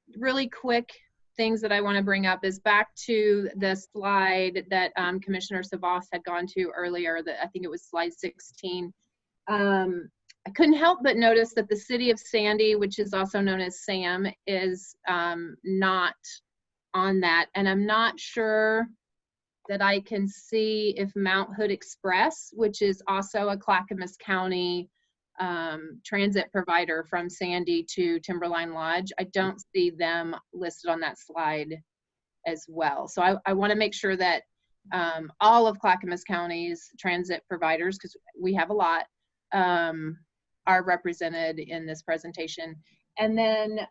quick things that I want to bring up is back to the slide that Commissioner Savas had gone to earlier, that I think it was slide 16. I couldn't help but notice that the city of Sandy, which is also known as SAM, is not on that. And I'm not sure that I can see if Mount Hood Express, which is also a Clackamas County transit provider from Sandy to Timberline Lodge, I don't see them listed on that slide as well. So I want to make sure that all of Clackamas County's transit providers, because we have a lot, are represented in this presentation. And then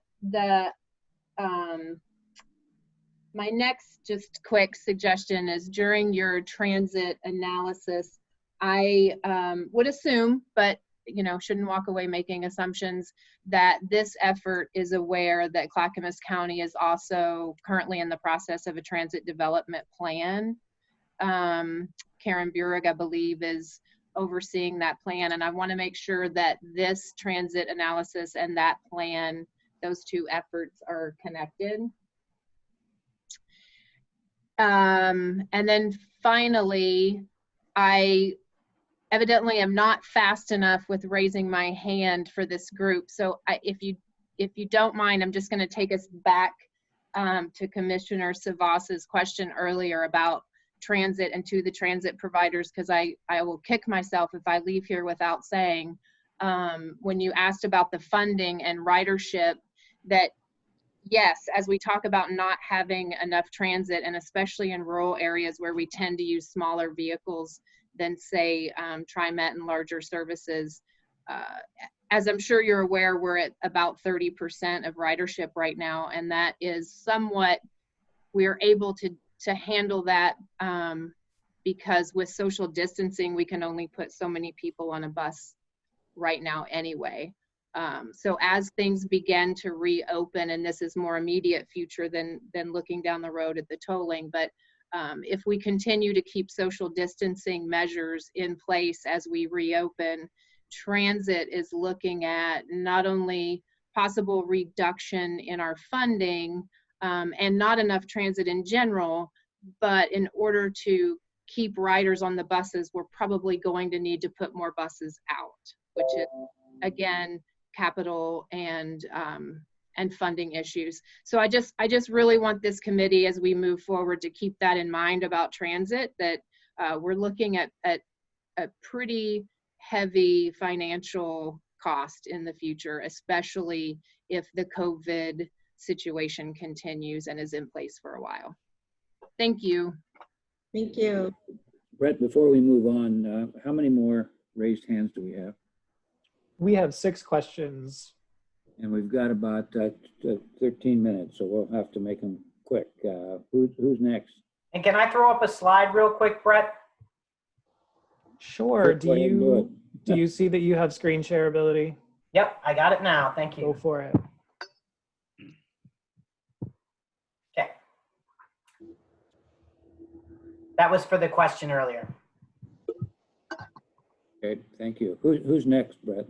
my next just quick suggestion is, during your transit analysis, I would assume, but shouldn't walk away making assumptions, that this effort is aware that Clackamas County is also currently in the process of a transit development plan. Karen Burig, I believe, is overseeing that plan. And I want to make sure that this transit analysis and that plan, those two efforts are connected. And then finally, I evidently am not fast enough with raising my hand for this group. So if you don't mind, I'm just going to take us back to Commissioner Savas's question earlier about transit and to the transit providers, because I will kick myself if I leave here without saying, when you asked about the funding and ridership, that yes, as we talk about not having enough transit, and especially in rural areas where we tend to use smaller vehicles than say TriMet and larger services, as I'm sure you're aware, we're at about 30% of ridership right now, and that is somewhat, we're able to handle that because with social distancing, we can only put so many people on a bus right now anyway. So as things begin to reopen, and this is more immediate future than looking down the road at the tolling, but if we continue to keep social distancing measures in place as we reopen, transit is looking at not only possible reduction in our funding and not enough transit in general, but in order to keep riders on the buses, we're probably going to need to put more buses out, which is, again, capital and funding issues. So I just really want this committee, as we move forward, to keep that in mind about transit, that we're looking at a pretty heavy financial cost in the future, especially if the COVID situation continues and is in place for a while. Thank you. Thank you. Brett, before we move on, how many more raised hands do we have? We have 6 questions. And we've got about 13 minutes, so we'll have to make them quick. Who's next? And can I throw up a slide real quick, Brett? Sure. Do you see that you have screen share ability? Yep, I got it now. Thank you. Go for it. Okay. That was for the question earlier. Okay, thank you. Who's next, Brett?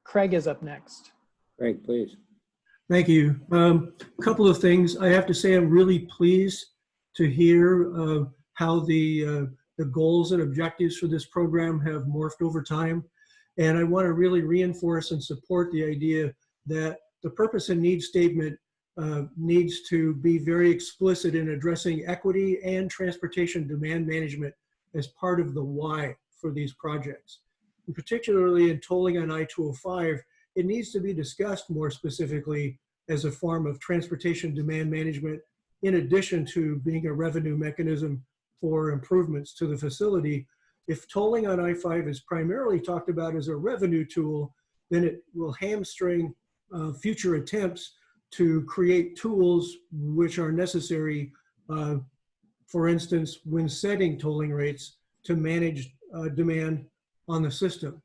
Craig is up next. Craig, please. Thank you. A couple of things. I have to say I'm really pleased to hear how the goals and objectives for this program have morphed over time. And I want to really reinforce and support the idea that the purpose and need statement needs to be very explicit in addressing equity and transportation demand management as part of the why for these projects. And particularly in tolling on I-205, it needs to be discussed more specifically as a form of transportation demand management, in addition to being a revenue mechanism for improvements to the facility. If tolling on I-5 is primarily talked about as a revenue tool, then it will hamstring future attempts to create tools which are necessary, for instance, when setting tolling rates to manage demand on the system.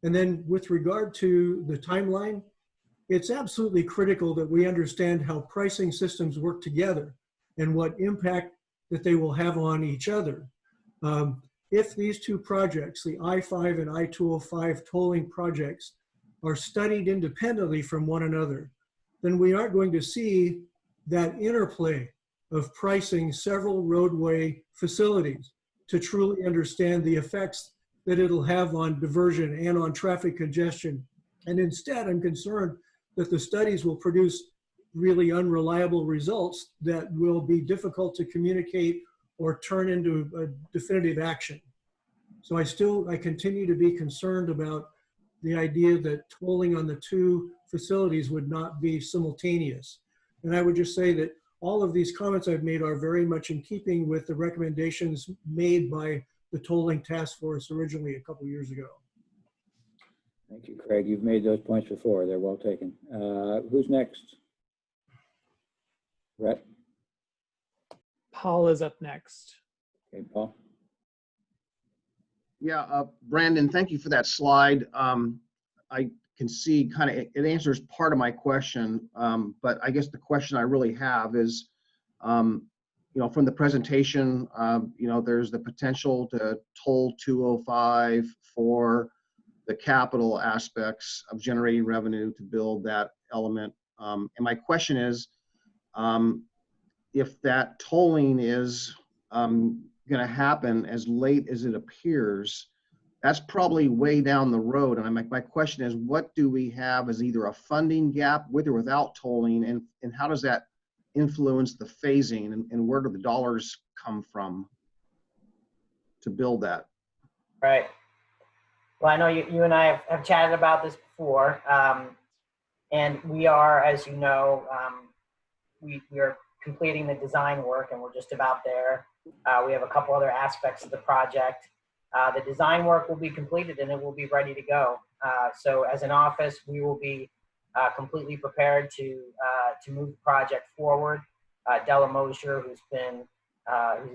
And then with regard to the timeline, it's absolutely critical that we understand how pricing systems work together and what impact that they will have on each other. If these two projects, the I-5 and I-205 tolling projects, are studied independently from one another, then we aren't going to see that interplay of pricing several roadway facilities to truly understand the effects that it'll have on diversion and on traffic congestion. And instead, I'm concerned that the studies will produce really unreliable results that will be difficult to communicate or turn into a definitive action. So I continue to be concerned about the idea that tolling on the two facilities would not be simultaneous. And I would just say that all of these comments I've made are very much in keeping with the recommendations made by the tolling task force originally a couple years ago. Thank you, Craig. You've made those points before. They're well taken. Who's next? Brett? Paul is up next. Okay, Paul. Yeah, Brandon, thank you for that slide. I can see kind of, it answers part of my question, but I guess the question I really have is, from the presentation, there's the potential to toll 205 for the capital aspects of generating revenue to build that element. And my question is, if that tolling is going to happen as late as it appears, that's probably way down the road. And my question is, what do we have as either a funding gap with or without tolling, and how does that influence the phasing, and where do the dollars come from to build that? Right. Well, I know you and I have chatted about this before, and we are, as you know, we are completing the design work, and we're just about there. We have a couple other aspects of the project. The design work will be completed and it will be ready to go. So as an office, we will be completely prepared to move the project forward. Della Mosier, who's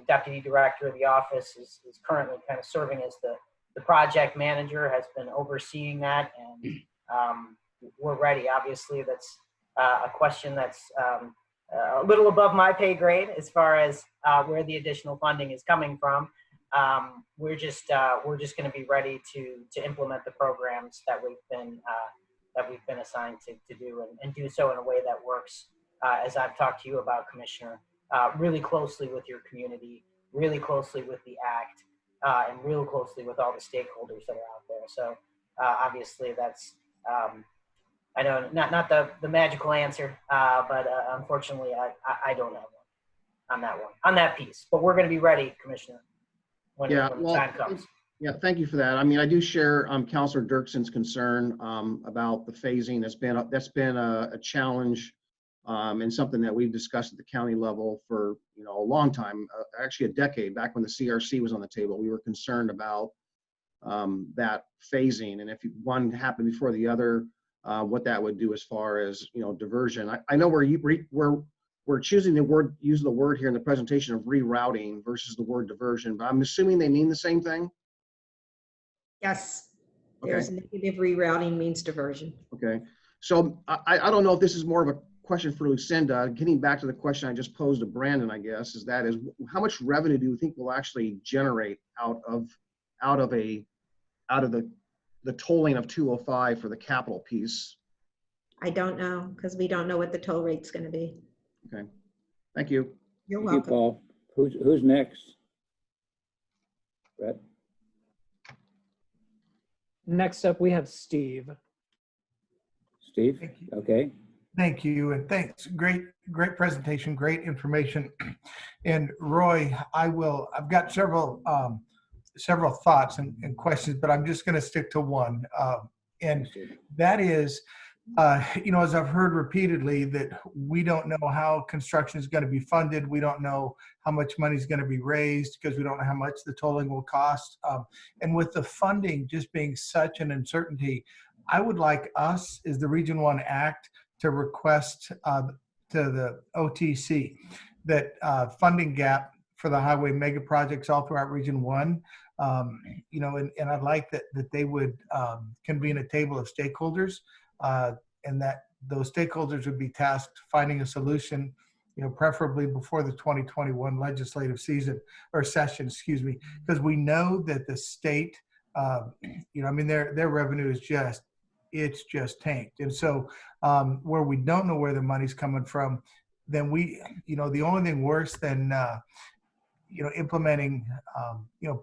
deputy director of the office, is currently kind of serving as the project manager, has been overseeing that, and we're ready. Obviously, that's a question that's a little above my pay grade as far as where the additional funding is coming from. We're just going to be ready to implement the programs that we've been assigned to do, and do so in a way that works, as I've talked to you about, Commissioner, really closely with your community, really closely with the ACT, and real closely with all the stakeholders that are out there. So obviously that's, I know not the magical answer, but unfortunately I don't have one on that piece, but we're going to be ready, Commissioner, when the time comes. Yeah, thank you for that. I mean, I do share Councilor Dirksen's concern about the phasing. That's been a challenge, and something that we've discussed at the county level for a long time, actually a decade. Back when the CRC was on the table, we were concerned about that phasing, and if one happened before the other, what that would do as far as diversion. I know we're choosing to use the word here in the presentation of rerouting versus the word diversion, but I'm assuming they mean the same thing. Yes, Okay. there's negative rerouting means diversion. Okay, so I don't know if this is more of a question for Lucinda. Getting back to the question I just posed to Brandon, I guess, is how much revenue do you think we'll actually generate out of the tolling of 205 for the capital piece? I don't know, because we don't know what the toll rate's going to be. Okay, thank you. You're Thank welcome. you, Paul. Who's next? Brett? Next up, we have Steve. Steve? Okay. Thank you, and thanks. Great presentation, great information. And Roy, I've got several thoughts and questions, but I'm just going to stick to one. And that is, as I've heard repeatedly, that we don't know how construction is going to be funded. We don't know how much money is going to be raised because we don't know how much the tolling will cost. And with the funding just being such an uncertainty, I would like us as the Region 1 ACT to request to the OTC that funding gap for the highway mega projects all throughout Region 1. And I'd like that they would convene a table of stakeholders, and that those stakeholders would be tasked finding a solution, preferably before the 2021 legislative session, because we know that the state, their revenue is just tanked. And so where we don't know where the money's coming from, then the only thing worse than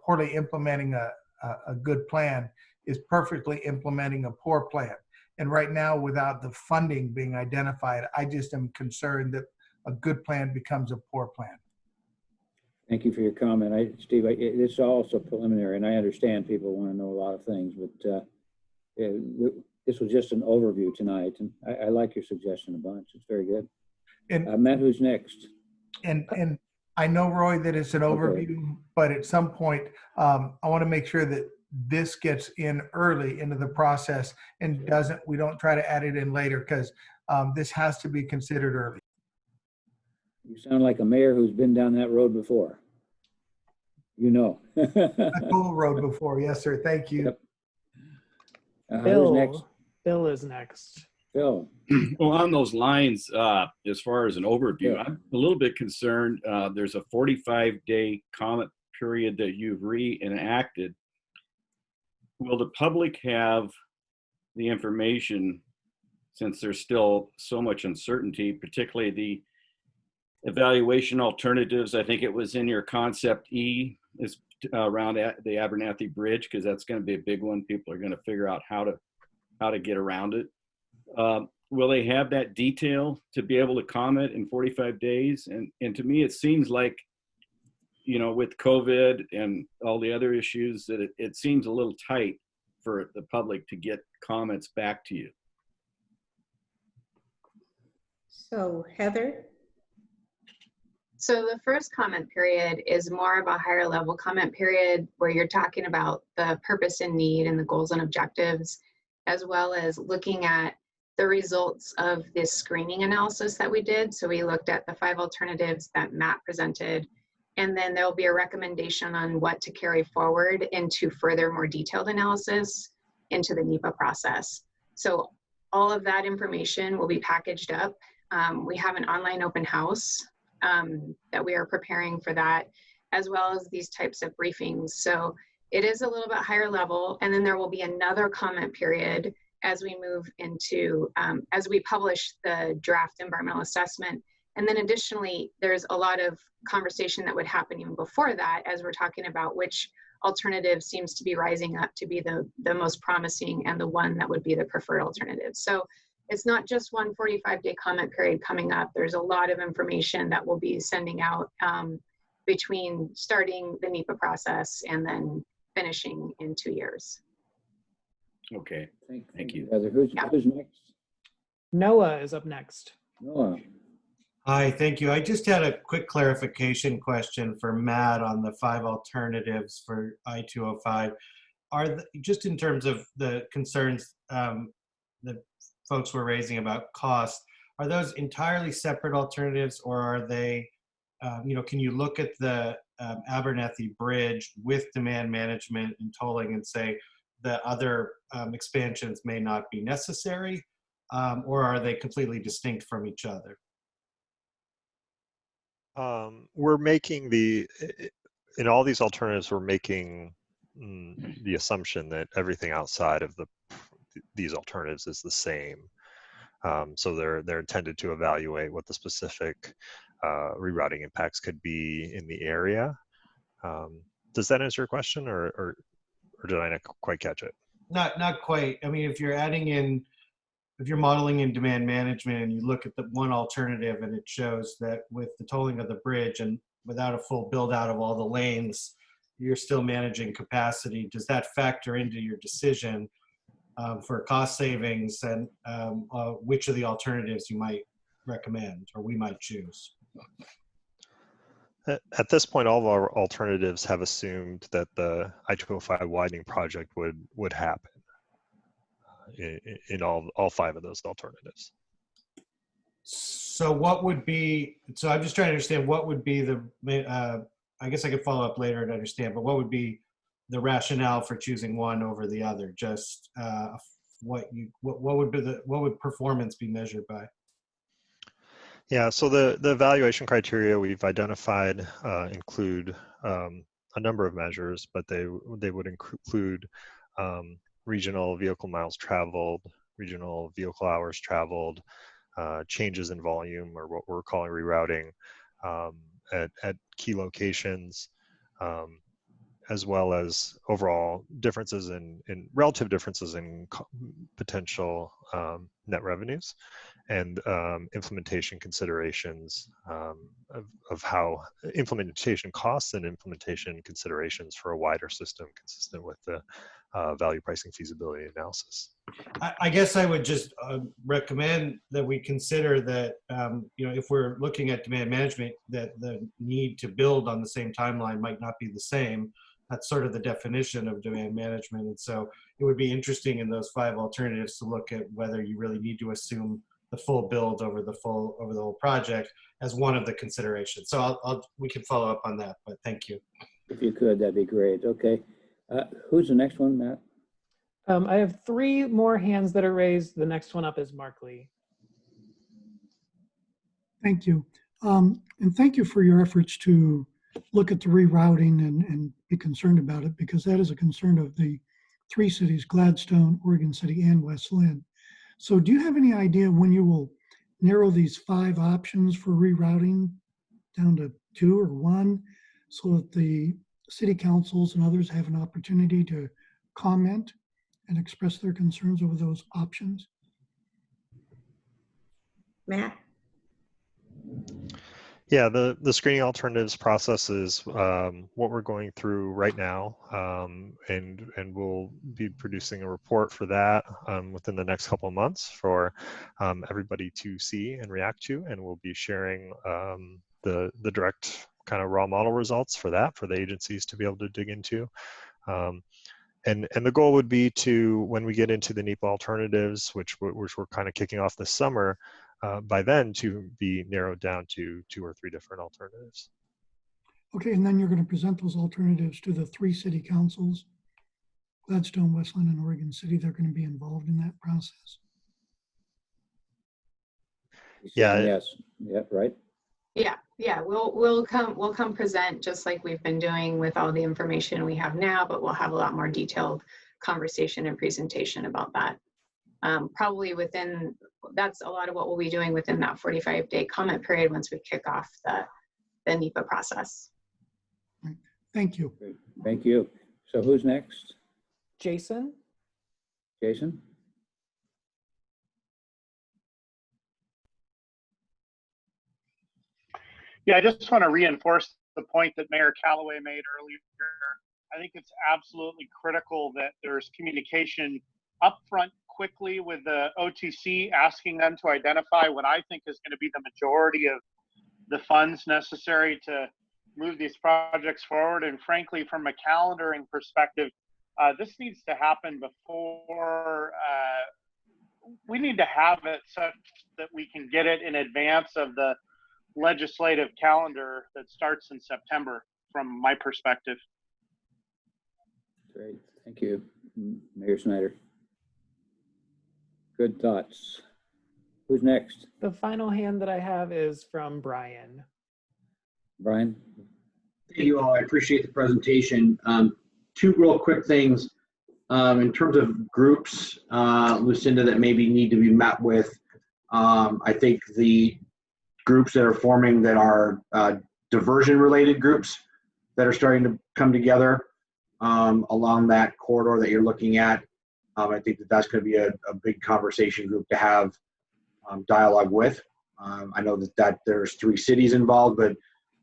poorly implementing a good plan is perfectly implementing a poor plan. And right now, without the funding being identified, I just am concerned that a good plan becomes a poor plan. Thank you for your comment. Steve, it's also preliminary, and I understand people want to know a lot of things, but this was just an overview tonight, and I like your suggestion a bunch. It's very good. And Matt, who's next? And I know, Roy, that it's an overview, but at some point, I want to make sure that this gets in early into the process and we don't try to add it in later, because this has to be considered early. You sound like a mayor who's been down that road before. A toll road before. Yes, sir. Thank you. Yep. Who's next? Bill is next. Phil. Well, on those lines, as far as an overview, Yeah. I'm a little bit concerned. There's a 45-day comment period that you've reenacted. Will the public have the information, since there's still so much uncertainty, particularly the evaluation alternatives? I think it was in your concept E, is around the Abernathy Bridge, because that's going to be a big one. People are going to figure out how to get around it. Will they have that detail to be able to comment in 45 days? And to me, it seems like, you know, with COVID and all the other issues, that it seems a little tight for the public to get comments back to you. So Heather? So the first comment period is more of a higher level comment period where you're talking about the purpose and need and the goals and objectives, as well as looking at the results of this screening analysis that we did. So we looked at the 5 alternatives that Matt presented, and then there'll be a recommendation on what to carry forward into further, more detailed analysis into the NEPA process. So all of that information will be packaged up. We have an online open house that we are preparing for that, as well as these types of briefings. So it is a little bit higher level, and then there will be another comment period as we move into, as we publish the draft environmental assessment. And then additionally, there's a lot of conversation that would happen even before that, as we're talking about which alternative seems to be rising up to be the most promising and the one that would be the preferred alternative. So it's not just one 45-day comment period coming up. There's a lot of information that we'll be sending out between starting the NEPA process and then finishing in 2 years. Okay, thank you. Heather, who's next? Noah is up next. Noah. Hi, thank you. I just had a quick clarification question for Matt on the 5 alternatives for I-205. Just in terms of the concerns that folks were raising about cost, are those entirely separate alternatives, or are they, can you look at the Abernathy Bridge with demand management and tolling and say the other expansions may not be necessary, or are they completely distinct from each other? We're making in all these alternatives, we're making the assumption that everything outside of these alternatives is the same. So they're intended to evaluate what the specific rerouting impacts could be in the area. Does that answer your question, or did I not quite catch it? Not quite. I mean, if you're modeling in demand management and you look at the one alternative and it shows that with the tolling of the bridge and without a full build out of all the lanes, you're still managing capacity, does that factor into your decision for cost savings and which of the alternatives you might recommend or we might choose? At this point, all of our alternatives have assumed that the I-205 widening project would happen in all 5 of those alternatives. So I'm just trying to understand what would be I guess I could follow up later to understand, but what would be the rationale for choosing one over the other? Just what would performance be measured by? Yeah, so the evaluation criteria we've identified include a number of measures, but they would include regional vehicle miles traveled, regional vehicle hours traveled, changes in volume, or what we're calling rerouting at key locations, as well as overall differences in relative differences in potential net revenues, and implementation considerations of how implementation costs and implementation considerations for a wider system consistent with the value pricing feasibility analysis. I guess I would just recommend that we consider that, if we're looking at demand management, that the need to build on the same timeline might not be the same. That's sort of the definition of demand management. And so it would be interesting in those 5 alternatives to look at whether you really need to assume the full build over the whole project as one of the considerations. So we can follow up on that, but thank you. If you could, that'd be great. Okay. Who's the next one, Matt? I have 3 more hands that are raised. The next one up is Mark Lee. Thank you. And thank you for your efforts to look at the rerouting and be concerned about it, because that is a concern of the 3 cities, Gladstone, Oregon City, and West Linn. So do you have any idea when you will narrow these 5 options for rerouting down to 2 or 1, so that the city councils and others have an opportunity to comment and express their concerns over those options? Matt? Yeah, the screening alternatives process is what we're going through right now, and we'll be producing a report for that within the next couple of months for everybody to see and react to, and we'll be sharing the direct kind of raw model results for that for the agencies to be able to dig into. And the goal would be to, when we get into the NEPA alternatives, which we're kind of kicking off this summer, by then to be narrowed down to 2 or 3 different alternatives. Okay, and then you're going to present those alternatives to the 3 city councils, Gladstone, West Linn, and Oregon City. They're going to be involved in that process. Yeah. Yes. Yeah. Right. Yeah. We'll come present just like we've been doing with all the information we have now, but we'll have a lot more detailed conversation and presentation about that. Probably that's a lot of what we'll be doing within that 45-day comment period once we kick off the NEPA process. Thank you. Great. Thank you. So who's next? Jason? Jason? Yeah, I just want to reinforce the point that Mayor Callaway made earlier. I think it's absolutely critical that there's communication upfront quickly with the OTC, asking them to identify what I think is going to be the majority of the funds necessary to move these projects forward. And frankly, from a calendaring perspective, this needs to happen before, we need to have it such that we can get it in advance of the legislative calendar that starts in September, from my perspective. Great. Thank you, Mayor Snyder. Good thoughts. Who's next? The final hand that I have is from Brian. Brian? Thank you all. I appreciate the presentation. 2 real quick things. In terms of groups, Lucinda, that maybe need to be met with, I think the groups that are forming that are diversion related groups that are starting to come together along that corridor that you're looking at. I think that that's going to be a big conversation group to have dialogue with. I know that there's 3 cities involved, but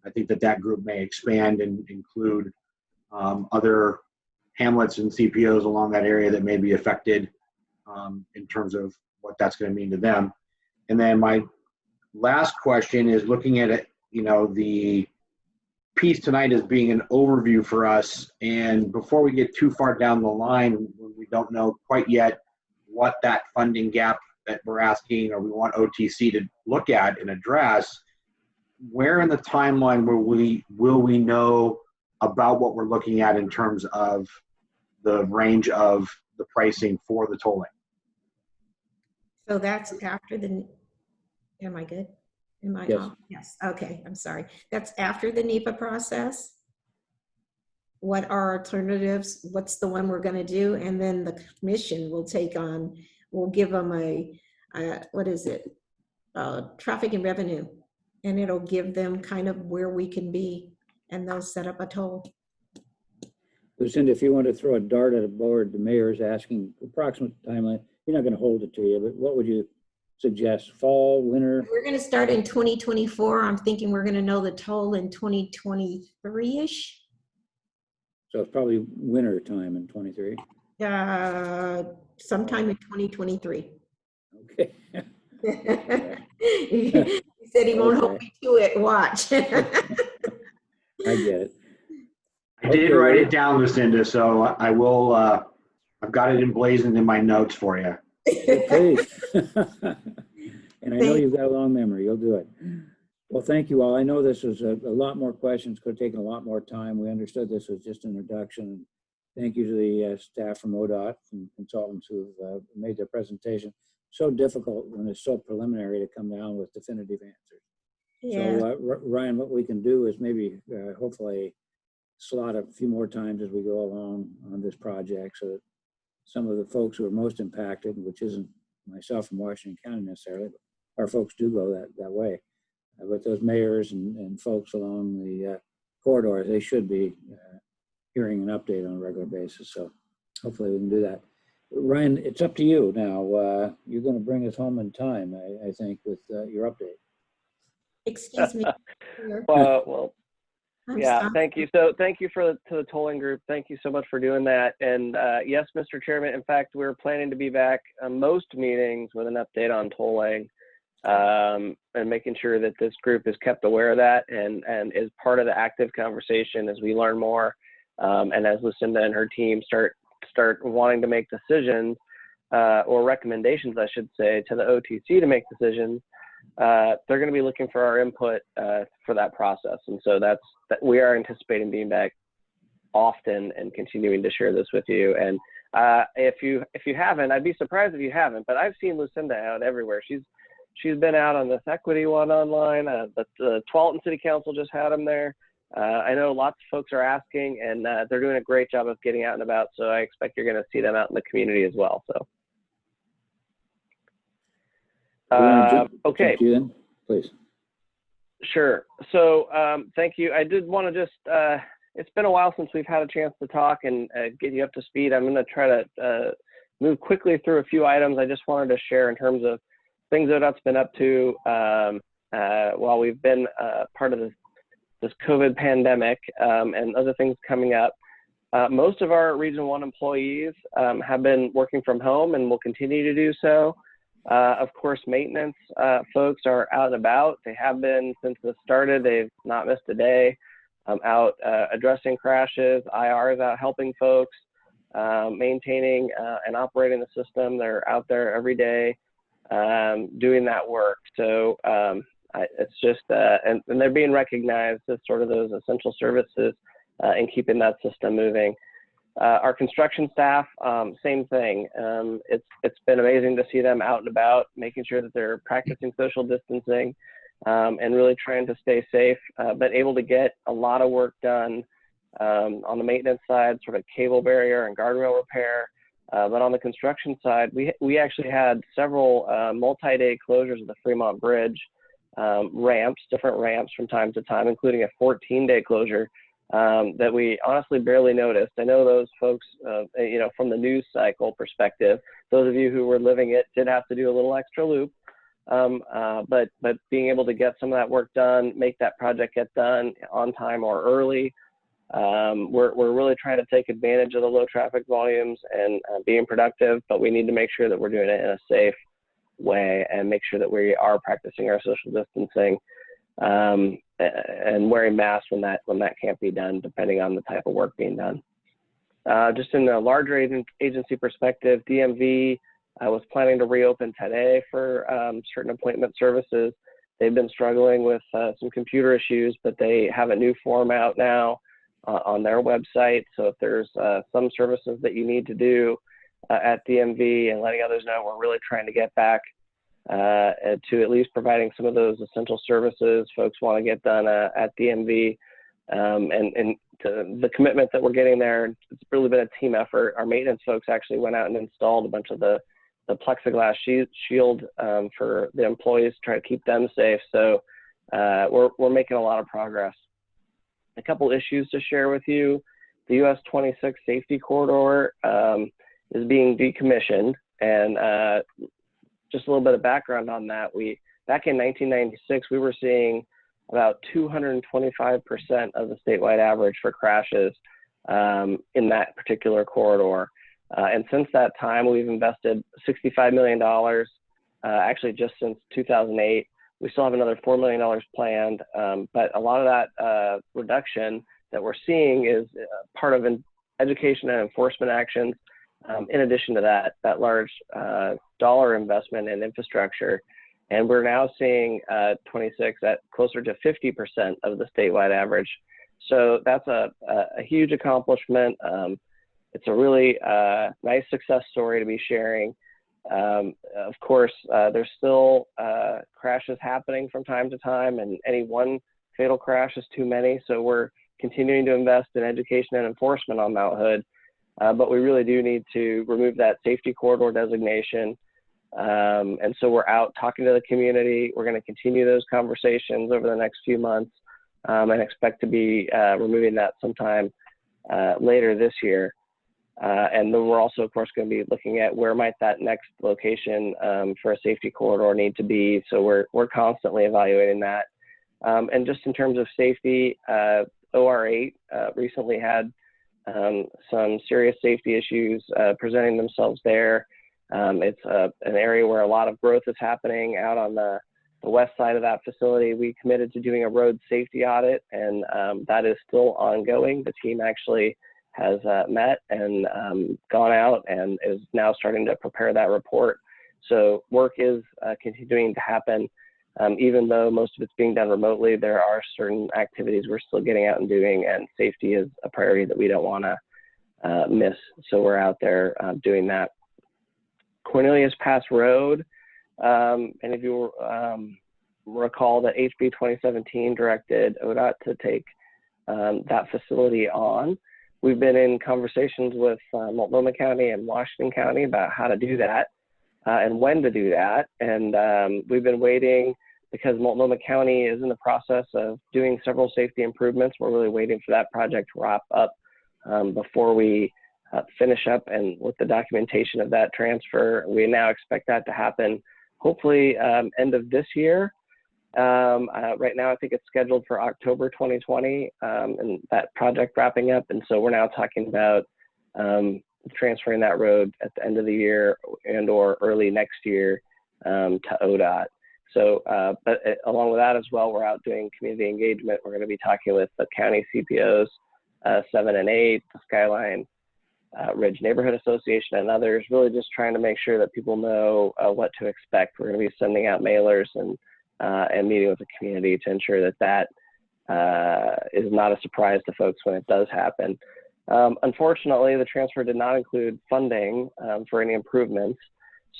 I think that group may expand and include other hamlets and CPOs along that area that may be affected in terms of what that's going to mean to them. And then my last question is looking at it, the piece tonight as being an overview for us. And before we get too far down the line, we don't know quite yet what that funding gap that we're asking or we want OTC to look at and address. Where in the timeline will we know about what we're looking at in terms of the range of the pricing for the tolling? So that's after the, am I good? Am I Yes. off? Yes, okay, I'm sorry. That's after the NEPA process? What are alternatives? What's the one we're gonna do? And then the commission will take on, we'll give them a what is it? Traffic and revenue. And it'll give them kind of where we can be, and they'll set up a toll. Lucinda, if you want to throw a dart at a board, the mayor's asking approximate timeline. You're not going to hold it to you, but what would you suggest? Fall, winter? We're going to start in 2024. I'm thinking we're going to know the toll in 2023-ish. So it's probably winter time in 23. Sometime in 2023. Okay. He said he won't hold me to it. Watch. I get it. I did write it down, Lucinda, so I will, I've got it emblazoned in my notes for you. Please. And I know you've got a long memory. You'll do it. Well, thank you all. I know this was a lot more questions, could have taken a lot more time. We understood this was just an introduction. thank you to the staff from ODOT and consultants who have made their presentation. So difficult when it's so preliminary to come down with definitive answers. Yeah. So Ryan, what we can do is maybe hopefully slot a few more times as we go along on this project, so that some of the folks who are most impacted, which isn't myself from Washington County necessarily, but our folks do go that way. But those mayors and folks along the corridors, they should be hearing an update on a regular basis. So hopefully we can do that. Ryan, it's up to you now. You're going to bring us home in time, I think, with your update. Excuse me. Well, I'm yeah, sorry. thank you. So thank you to the tolling group. Thank you so much for doing that. And yes, Mr. Chairman, in fact, we're planning to be back on most meetings with an update on tolling, and making sure that this group is kept aware of that and is part of the active conversation as we learn more. And as Lucinda and her team start wanting to make decisions or recommendations, I should say, to the OTC to make decisions, they're going to be looking for our input for that process. And so we are anticipating being back often and continuing to share this with you. And if you haven't, I'd be surprised if you haven't, but I've seen Lucinda out everywhere. She's been out on this equity one online. The Tualatin City Council just had them there. I know lots of folks are asking, and they're doing a great job of getting out and about. So I expect you're going to see them out in the community as well. So. Okay. You then, please. Sure. So thank you. I did want to just, it's been a while since we've had a chance to talk and get you up to speed. I'm going to try to move quickly through a few items I just wanted to share in terms of things that ODOT's been up to while we've been part of this COVID pandemic and other things coming up. Most of our Region 1 employees have been working from home and will continue to do so. Of course, maintenance folks are out and about. They have been since this started. They've not missed a day out addressing crashes. IR is out helping folks, maintaining and operating the system. They're out there every day doing that work. So it's just, and they're being recognized as sort of those essential services in keeping that system moving. Our construction staff, same thing. It's been amazing to see them out and about, making sure that they're practicing social distancing and really trying to stay safe, but able to get a lot of work done on the maintenance side, sort of cable barrier and guardrail repair. But on the construction side, we actually had several multi-day closures of the Fremont Bridge, different ramps from time to time, including a 14-day closure. That we honestly barely noticed. I know those folks, from the news cycle perspective, those of you who were living it did have to do a little extra loop. But being able to get some of that work done, make that project get done on time or early, we're really trying to take advantage of the low traffic volumes and being productive, but we need to make sure that we're doing it in a safe way and make sure that we are practicing our social distancing. And wearing masks when that can't be done, depending on the type of work being done. Just in the larger agency perspective, DMV was planning to reopen today for certain appointment services. They've been struggling with some computer issues, but they have a new form out now on their website. So if there's some services that you need to do at DMV and letting others know, we're really trying to get back to at least providing some of those essential services folks want to get done at DMV, and to the commitment that we're getting there. It's really been a team effort. Our maintenance folks actually went out and installed a bunch of the plexiglass shield for the employees to try to keep them safe. So we're making a lot of progress. A couple issues to share with you. The US 26 safety corridor is being decommissioned, and just a little bit of background on that. Back in 1996, we were seeing about 225% of the statewide average for crashes in that particular corridor. And since that time, we've invested $65 million, actually just since 2008. We still have another $4 million planned, but a lot of that reduction that we're seeing is part of education and enforcement actions. In addition to that large dollar investment in infrastructure. And we're now seeing 26 at closer to 50% of the statewide average. So that's a huge accomplishment. it's a really nice success story to be sharing. Of course, there's still crashes happening from time to time, and any one fatal crash is too many. So we're continuing to invest in education and enforcement on Mount Hood, but we really do need to remove that safety corridor designation. And so we're out talking to the community. We're going to continue those conversations over the next few months, and expect to be removing that sometime later this year. And then we're also, of course, going to be looking at where might that next location for a safety corridor need to be. So we're constantly evaluating that. And just in terms of safety, OR8 recently had some serious safety issues presenting themselves there. It's an area where a lot of growth is happening out on the west side of that facility. We committed to doing a road safety audit, and that is still ongoing. The team actually has met and gone out and is now starting to prepare that report. So work is continuing to happen. Even though most of it's being done remotely, there are certain activities we're still getting out and doing, and safety is a priority that we don't want to miss. So we're out there doing that. Cornelius Pass Road, and if you recall that HB 2017 directed ODOT to take that facility on. We've been in conversations with Multnomah County and Washington County about how to do that and when to do that. And we've been waiting because Multnomah County is in the process of doing several safety improvements. We're really waiting for that project to wrap up before we finish up and with the documentation of that transfer. We now expect that to happen hopefully end of this year. Right now, I think it's scheduled for October 2020 and that project wrapping up. And so we're now talking about transferring that road at the end of the year and or early next year to ODOT. So, but along with that as well, we're out doing community engagement. We're going to be talking with the county CPOs, 7 and 8, the Skyline Ridge Neighborhood Association, and others, really just trying to make sure that people know what to expect. We're going to be sending out mailers and meeting with the community to ensure that that is not a surprise to folks when it does happen. Unfortunately, the transfer did not include funding for any improvements.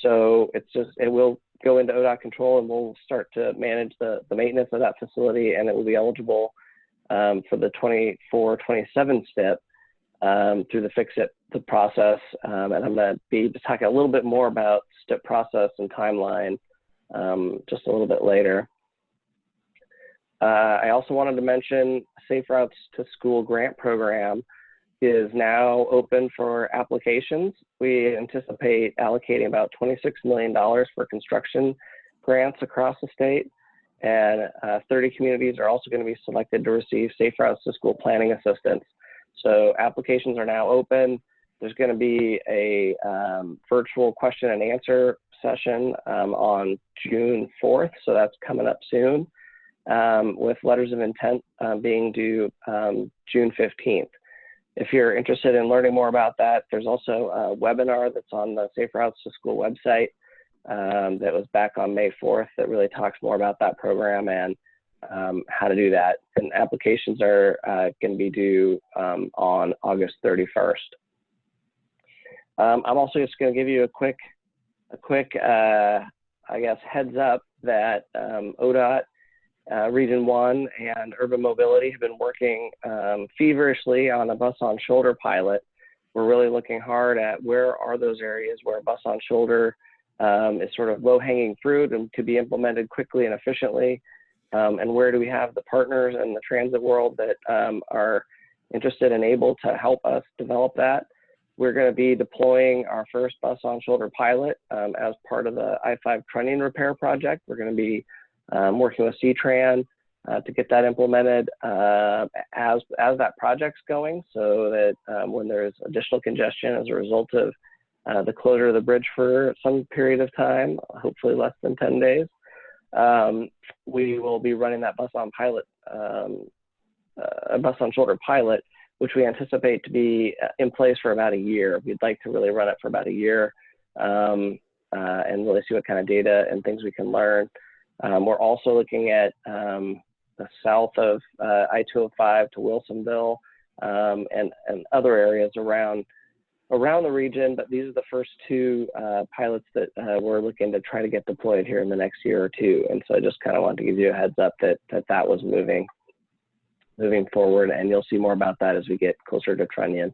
So it's just, it will go into ODOT control, and we'll start to manage the maintenance of that facility, and it will be eligible for the 24-27 STIP through the fix-it process. And I'm going to be talking a little bit more about STIP process and timeline just a little bit later. I also wanted to mention Safe Routes to School grant program is now open for applications. We anticipate allocating about $26 million for construction grants across the state, and 30 communities are also going to be selected to receive Safe Routes to School planning assistance. So applications are now open. There's going to be a virtual question and answer session on June 4th, so that's coming up soon, with letters of intent being due June 15th. If you're interested in learning more about that, there's also a webinar that's on the Safe Routes to School website that was back on May 4th that really talks more about that program and how to do that. And applications are going to be due on August 31st. I'm also just going to give you a quick, I guess, heads up that ODOT, Region 1 and Urban Mobility have been working feverishly on a bus on shoulder pilot. We're really looking hard at where are those areas where bus on shoulder is sort of low-hanging fruit and could be implemented quickly and efficiently, and where do we have the partners in the transit world that are interested and able to help us develop that. We're going to be deploying our first bus on shoulder pilot as part of the I-5 trunnion repair project. We're going to be working with C-Tran to get that implemented as that project's going, so that when there's additional congestion as a result of the closure of the bridge for some period of time, hopefully less than 10 days, we will be running that bus on pilot, a bus on shoulder pilot, which we anticipate to be in place for about a year. We'd like to really run it for about a year and really see what kind of data and things we can learn. We're also looking at the south of I-205 to Wilsonville and other areas around around the region, but these are the first two pilots that we're looking to try to get deployed here in the next year or two. And so I just kind of wanted to give you a heads up that that was moving forward, and you'll see more about that as we get closer to Trunnion.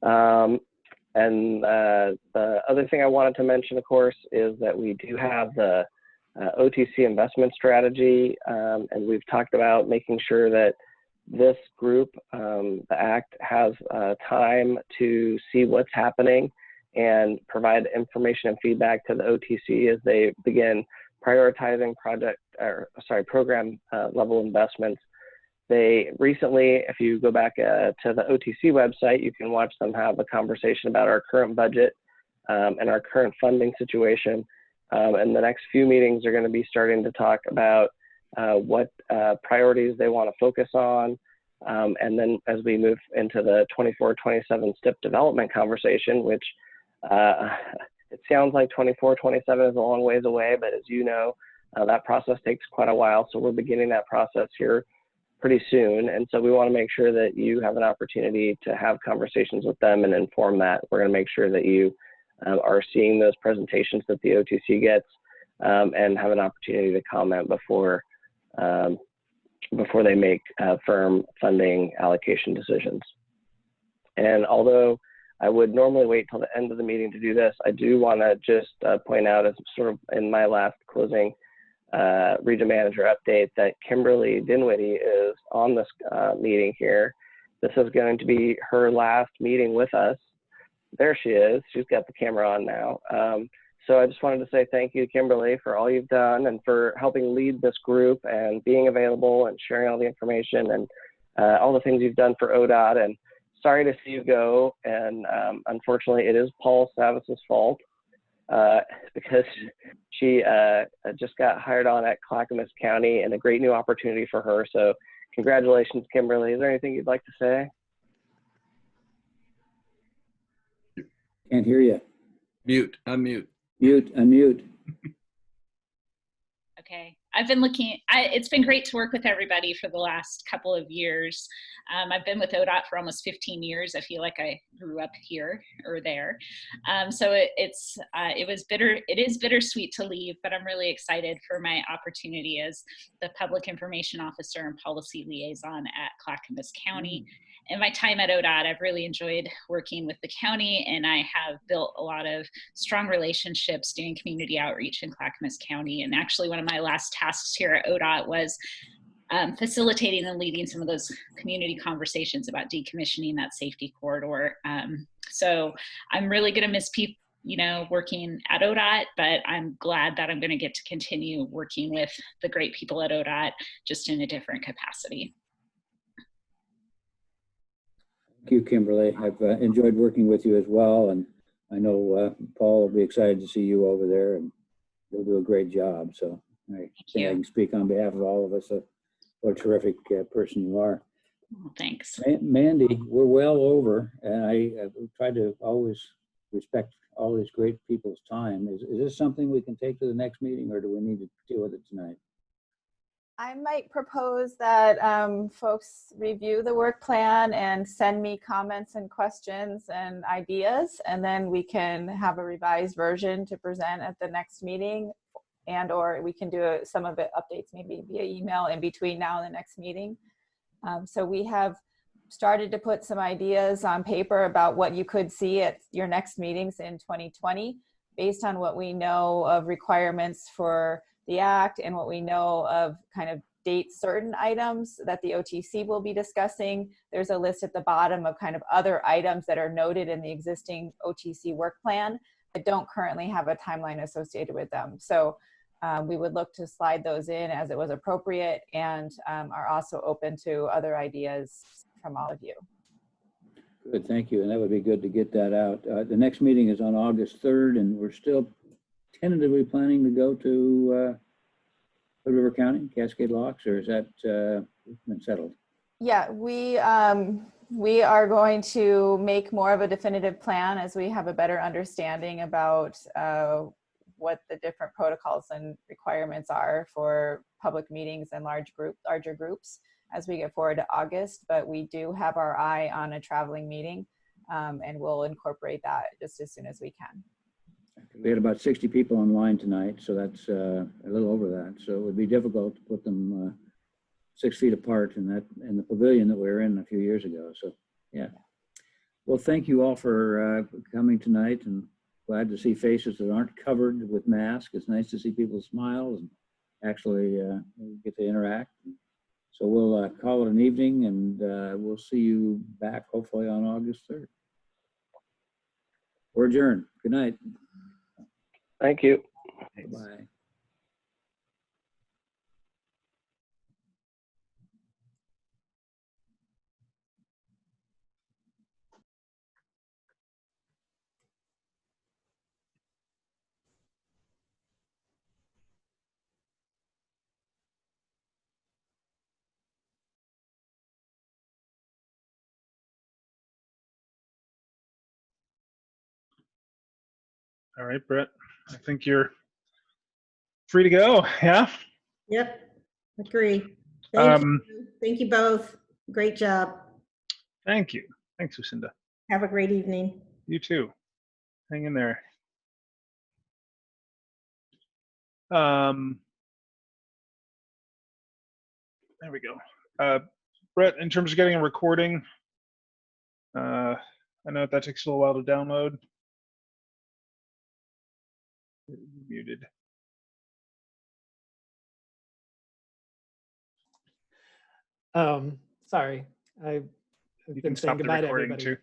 And the other thing I wanted to mention, of course, is that we do have the OTC investment strategy, and we've talked about making sure that this group, the ACT, has time to see what's happening and provide information and feedback to the OTC as they begin prioritizing program level investments. They recently, if you go back to the OTC website, you can watch them have a conversation about our current budget and our current funding situation. And the next few meetings are going to be starting to talk about what priorities they want to focus on. And then as we move into the 24-27 STIP development conversation, which it sounds like 24-27 is a long ways away, but as you know, that process takes quite a while. So we're beginning that process here pretty soon. And so we want to make sure that you have an opportunity to have conversations with them and inform that. We're going to make sure that you are seeing those presentations that the OTC gets and have an opportunity to comment before they make firm funding allocation decisions. And although I would normally wait till the end of the meeting to do this, I do want to just point out, as sort of in my last closing region manager update, that Kimberly Dinwiddie is on this meeting here. This is going to be her last meeting with us. There she is. She's got the camera on now. So I just wanted to say thank you, Kimberly, for all you've done and for helping lead this group and being available and sharing all the information and all the things you've done for ODOT. And sorry to see you go. And unfortunately, it is Paul Savis's fault because she just got hired on at Clackamas County, and a great new opportunity for her. So congratulations, Kimberly. Is there anything you'd like to say? Can't hear you. Mute, unmute. Mute, unmute. Okay, I've been looking, it's been great to work with everybody for the last couple of years. I've been with ODOT for almost 15 years. I feel like I grew up here or there. So it is bittersweet to leave, but I'm really excited for my opportunity as the Public Information Officer and Policy Liaison at Clackamas County. In my time at ODOT, I've really enjoyed working with the county, and I have built a lot of strong relationships doing community outreach in Clackamas County. And actually, one of my last tasks here at ODOT was facilitating and leading some of those community conversations about decommissioning that safety corridor. So I'm really going to miss people, working at ODOT, but I'm glad that I'm going to get to continue working with the great people at ODOT, just in a different capacity. Thank you, Kimberly. I've enjoyed working with you as well, and I know Paul will be excited to see you over there, and you'll do a great job. So I think I can speak on behalf of all of us. What a terrific person you are. Oh, thanks. Mandy, we're well over, and I try to always respect all these great people's time. Is this something we can take to the next meeting, or do we need to deal with it tonight? I might propose that folks review the work plan and send me comments and questions and ideas, and then we can have a revised version to present at the next meeting, and or we can do some of it updates maybe via email in between now and the next meeting. So we have started to put some ideas on paper about what you could see at your next meetings in 2020 based on what we know of requirements for the Act and what we know of kind of date certain items that the OTC will be discussing. There's a list at the bottom of kind of other items that are noted in the existing OTC work plan that don't currently have a timeline associated with them. So we would look to slide those in as it was appropriate, and are also open to other ideas from all of you. Good, thank you. And that would be good to get that out. The next meeting is on August 3rd, and we're still tentatively planning to go to Hood River County, Cascade Locks, or is that been settled? Yeah, we are going to make more of a definitive plan as we have a better understanding about what the different protocols and requirements are for public meetings and larger groups as we get forward to August. But we do have our eye on a traveling meeting and we'll incorporate that just as soon as we can. We had about 60 people online tonight, so that's a little over that. So it would be difficult to put them 6 feet apart in the pavilion that we were in a few years ago. So yeah. Well, thank you all for coming tonight, and glad to see faces that aren't covered with masks. It's nice to see people's smiles and actually get to interact. So we'll call it an evening, and we'll see you back hopefully on August 3rd. We're adjourned. Good night. Thank you. Bye. All right, Brett, I think you're free to go. Yeah. Yep. Agree. Thank you both. Great job. Thank you. Thanks, Lucinda. Have a great evening. You too. Hang in there. There we go. Brett, in terms of getting a recording, I know that takes a little while to download. You're muted. Sorry, I've been saying goodbye to everybody. Too.